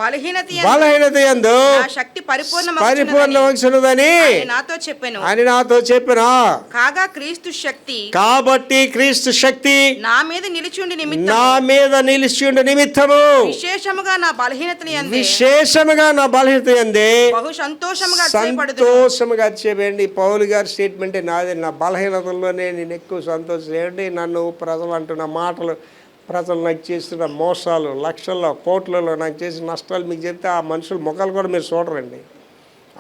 [SPEAKER 3] బలహీనత యందు
[SPEAKER 1] నా శక్తి పరిపూర్ణమగుచున్నదని
[SPEAKER 3] నాతో చెప్పెను.
[SPEAKER 1] అని నాతో చెప్పిన.
[SPEAKER 3] కాగా క్రీస్తు శక్తి
[SPEAKER 1] కాబట్టి క్రీస్తు శక్తి
[SPEAKER 3] నా మీద నిలిచిండి
[SPEAKER 1] నా
[SPEAKER 3] నిమిత్తం
[SPEAKER 1] మీద నిలిచిండు నిమిత్తము
[SPEAKER 3] విశేషముగా నా బలహీనతలు యందే
[SPEAKER 1] విశేషముగా నా బలహీనత యందే
[SPEAKER 3] బహు సంతోషముగా అతిశయపడుదును.
[SPEAKER 1] సంతోషముగా చేయండి. పౌలు గారి స్టేట్మెంటే నాది. నా బలహీనతల్లోనే నేను ఎక్కువ సంతోషం. ఏంటి నన్ను ప్రజలు అంటున్న మాటలు, ప్రజలు నాకు చేసిన మోసాలు, లక్షల్లో కోట్లలో నాకు చేసిన నష్టాలు మీకు చెప్తే ఆ మనుషుల ముఖాలు కూడా మీరు చూడరండి,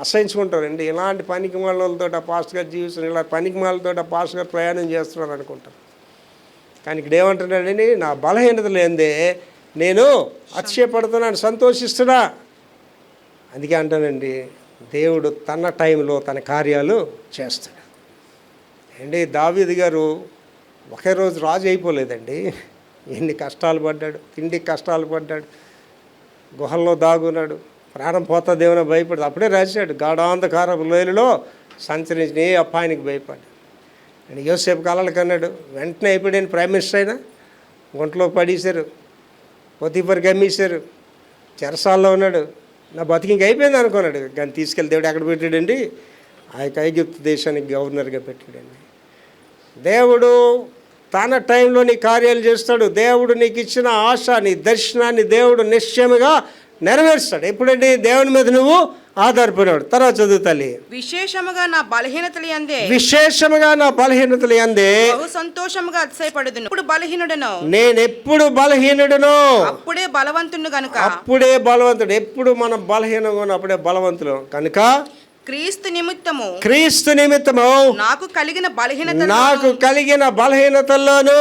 [SPEAKER 1] అసహించుకుంటారండి. ఇలాంటి పనికి మాలతో ఆ పాస్టర్ గారు జీవిస్తున్నారు, ఇలా పనికి మాలతో ఆ పాస్టర్ గారు ప్రయాణం చేస్తున్నారు అనుకుంటారు. కానీ ఇక్కడ ఏమంటున్నాడండి, నా బలహీనత లేదే నేను అతిశయపడుతున్నాను, సంతోషిస్తున్నా. అందుకే అంటానండి, దేవుడు తన టైంలో తన కార్యాలు చేస్తాడు అండి. దావీదు గారు ఒకే రోజు రాజు అయిపోలేదండి. ఎన్ని కష్టాలు పడ్డాడు, తిండికి కష్టాలు పడ్డాడు, గుహల్లో దాగున్నాడు, ప్రాణం పోతుందేమో భయపడి అప్పుడే రాశాడు, గాఢాంధకార లోయలలో సంచరించిన ఏ అపాయానికి భయపడ్డాడు అండ్ యోసేపు కలలు కన్నాడు. వెంటనే అయిపోయాడు ప్రైమ్ మినిస్టర్ అయినా గుంటలో పడేశారు, పొతిఫర్కి అమ్మేశారు, చెరసాల్లో ఉన్నాడు. నా బతికి ఇంక అయిపోయింది అనుకున్నాడు. కానీ తీసుకెళ్ళి దేవుడు ఎక్కడ పెట్టాడండి, ఆ యొక్క ఐగుప్తు దేశానికి గవర్నర్గా పెట్టాడండి. దేవుడు తన టైంలో నీ కార్యాలు చేస్తాడు. దేవుడు నీకు ఇచ్చిన ఆశ, నీ దర్శనాన్ని దేవుడు నిశ్చయముగా నెరవేరుస్తాడు. ఎప్పుడండి దేవుని మీద నువ్వు ఆధారపడినాడు. తర్వాత చదువుతాలి.
[SPEAKER 3] విశేషముగా నా బలహీనతలు యందే
[SPEAKER 1] విశేషముగా నా బలహీనతలు యందే
[SPEAKER 3] బహు సంతోషముగా అతిశయపడుదును. ఇప్పుడు బలహీనుడను
[SPEAKER 1] నేనెప్పుడు బలహీనుడును
[SPEAKER 3] అప్పుడే బలవంతుడు గనుక.
[SPEAKER 1] అప్పుడే బలవంతుడు. ఎప్పుడు మనం బలహీనంగా ఉన్న అప్పుడే బలవంతులు కనుక
[SPEAKER 3] క్రీస్తు నిమిత్తము
[SPEAKER 1] నాకు కలిగిన బలహీనతల్లోను,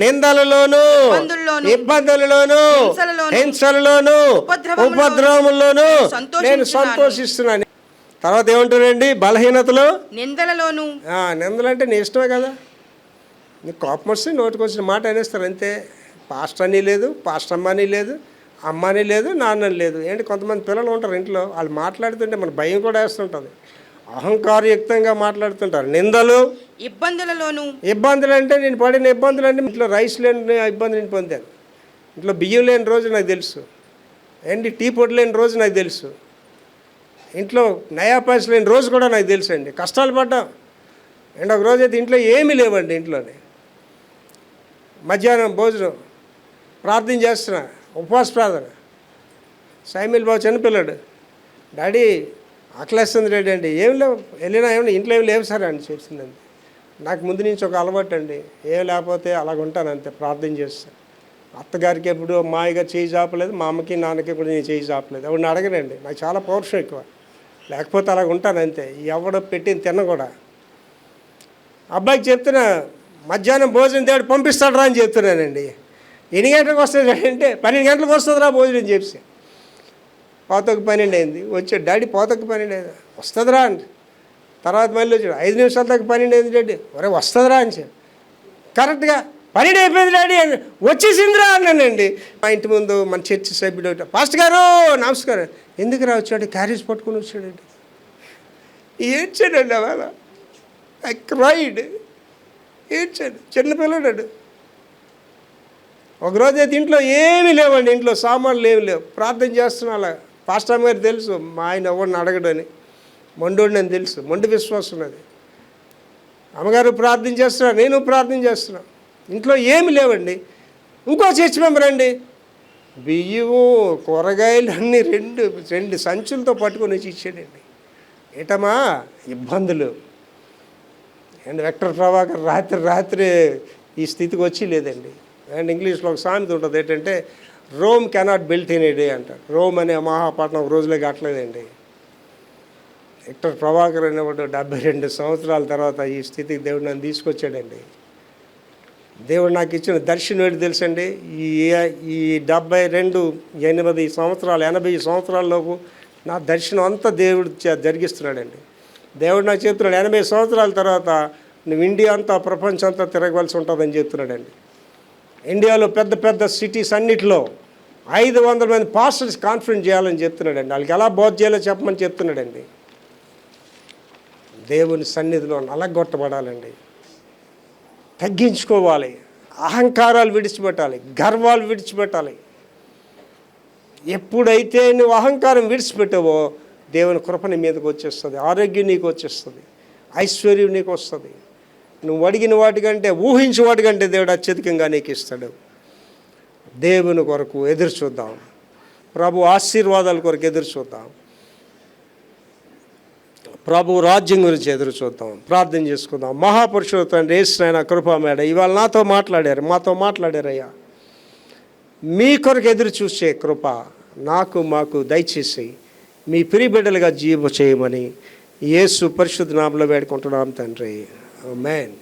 [SPEAKER 1] నిందలలోను, ఇబ్బందులలోను, హింసలలోను, ఉపద్రవముల్లోను నేను సంతోషిస్తున్నాను. తర్వాత ఏమంటారండి, బలహీనతలు
[SPEAKER 3] నిందలలోను.
[SPEAKER 1] నిందలంటే నీ ఇష్టమే కదా, నీకు కోపం వస్తే నోటికి వచ్చిన మాట అనేస్తారు అంతే. పాస్టర్ అని లేదు, పాస్టర్ అమ్మ అని లేదు, అమ్మని లేదు, నాన్నని లేదు. ఏంటి కొంతమంది పిల్లలు ఉంటారు ఇంట్లో, వాళ్ళు మాట్లాడుతుంటే మన భయం కూడా వేస్తుంటుంది, అహంకారయుక్తంగా మాట్లాడుతుంటారు. నిందలు, ఇబ్బందులు అంటే నేను పడిన ఇబ్బందులు అంటే ఇంట్లో రైస్ లేని ఇబ్బంది నేను పొందాను, ఇంట్లో బియ్యం లేని రోజు నాకు తెలుసు, ఏంటి టీ పొడి లేని రోజు నాకు తెలుసు, ఇంట్లో నయా పైసలు లేని రోజు కూడా నాకు తెలుసు అండి. కష్టాలు పడ్డాం అండ్ ఒక రోజు అయితే ఇంట్లో ఏమీ లేవండి. ఇంట్లోనే మధ్యాహ్నం భోజనం ప్రార్థన చేస్తున్నా, ఉపవాస ప్రార్థన. సైమిల్ బాబు చిన్నపిల్లాడు, డాడీ ఆకలేస్తుంది డాడీ అంటే, ఏం లేవు, వెళ్ళినా ఏమన్నా ఇంట్లో ఏమి లేవు సార్ అని చెప్పిందండి. నాకు ముందు నుంచి ఒక అలవాటు అండి, ఏం లేకపోతే అలాగ ఉంటాను అంతే, ప్రార్థన చేస్తాను. అత్తగారికి ఎప్పుడు మాయగా చేయి చాపలేదు, మా అమ్మకి నాన్నకి కూడా నేను చేయి చాపలేదు. అప్పుడు నేను అడగనండి, నాకు చాలా పౌరుషం ఎక్కువ, లేకపోతే అలాగ ఉంటాను అంతే. ఎవడో పెట్టిన తిన్న కూడా. అబ్బాయికి చెప్తున్నా, మధ్యాహ్నం భోజనం దేవుడు పంపిస్తాడు రా అని చెప్తున్నానండి. ఎన్ని గంటలకు వస్తుంది అంటే 12 గంటలకు వస్తుందిరా భోజనం చెప్పి. పోతకు 12 అయింది, వచ్చాడు డాడీ పోతకు 12 అయింది, వస్తుందిరా అండి. తర్వాత మళ్ళీ వచ్చాడు, 5 నిమిషాల దాకా 12 అయింది డాడీ, ఒరే వస్తుందిరా అని చెప్పి. కరెక్ట్గా 12 అయిపోయింది డాడీ అని, వచ్చేసిందిరా అన్నానండి. మా ఇంటి ముందు మన చర్చి సభ్యుడు, పాస్టర్ గారు నమస్కారం, ఎందుకురా వచ్చాడు, క్యారేజ్ పట్టుకుని వచ్చాడండి. ఏడ్చాడండి అవాళ, ఐ క్రైడ్, ఏడ్చాడు, చిన్నపిల్లడాడు. ఒకరోజు అయితే ఇంట్లో ఏమీ లేవండి, ఇంట్లో సామాన్లు ఏమి లేవు, ప్రార్థన చేస్తున్నా. అలా పాస్టర్ గారు తెలుసు, మా ఆయన ఎవరిని అడగడని, మొండోడిని అని తెలుసు, మొండి విశ్వాసం ఉన్నది. అమ్మగారు ప్రార్థన చేస్తున్నా, నేను ప్రార్థన చేస్తున్నా, ఇంట్లో ఏమి లేవండి. ఇంకో చర్చ్ మెంబర్ అండి, బియ్యము కూరగాయలు అన్నీ రెండు సంచులతో పట్టుకొని వచ్చి ఇచ్చాడండి. ఏటమ్మా ఇబ్బందులు అండ్ విక్టర్ ప్రభాకర్ రాత్రి ఈ స్థితికి వచ్చి లేదండి. అండ్ ఇంగ్లీష్లో ఒక సామెత ఉంటుంది ఏంటంటే, Rome cannot built in a day అంటారు. రోమ్ అనే మహాపట్నం ఒక రోజులో కట్టలేదండి. విక్టర్ ప్రభాకర్ అనేవాడు 72 సంవత్సరాల తర్వాత ఈ స్థితికి దేవుడు నన్ను తీసుకొచ్చాడండి. దేవుడు నాకు ఇచ్చిన దర్శనం ఏంటి తెలుసండి, ఈ 72, 80 సంవత్సరాలు, 80 సంవత్సరాలలోపు నా దర్శనం అంతా దేవుడు జరిగిస్తున్నాడండి. దేవుడు నాకు చెప్తున్నాడు, 80 సంవత్సరాల తర్వాత నువ్వు ఇండియా అంతా, ప్రపంచం అంతా తిరగవలసి ఉంటుందని చెప్తున్నాడండి. ఇండియాలో పెద్ద పెద్ద సిటీస్ అన్నిటిలో 500 మంది పాస్టర్స్ కాన్ఫరెన్స్ చేయాలని చెప్తున్నాడండి. వాళ్ళకి ఎలా బోధ చేయాలో చెప్పమని చెప్తున్నాడండి. దేవుని సన్నిధిలో నలగొట్టబడాలండి, తగ్గించుకోవాలి, అహంకారాలు విడిచిపెట్టాలి, గర్వాలు విడిచిపెట్టాలి. ఎప్పుడైతే నువ్వు అహంకారం విడిచిపెట్టావో దేవుని కృప నీ మీదకి వచ్చేస్తుంది, ఆరోగ్యం నీకు వచ్చేస్తుంది, ఐశ్వర్యం నీకు వస్తుంది. నువ్వు అడిగిన వాటికంటే, ఊహించే వాటికంటే దేవుడు అత్యధికంగా నీకు ఇస్తాడు. దేవుని కొరకు ఎదురు చూద్దాం, ప్రభు ఆశీర్వాదాల కొరకు ఎదురు చూద్దాం, ప్రభు రాజ్యం గురించి ఎదురు చూద్దాం, ప్రార్థన చేసుకుందాం. మహాపురుషుడు తండ్రి యేసునైనా కృపామేడ ఇవాళ నాతో మాట్లాడారు, మాతో మాట్లాడారయ్యా. మీ కొరకు ఎదురు చూసే కృప మాకు దయచేసి మీ ప్రియబిడ్డలుగా జీవ చేయమని యేసు పరిశుద్ధ నామములో వేడుకుంటున్నాం తండ్రి. ఆమేన్.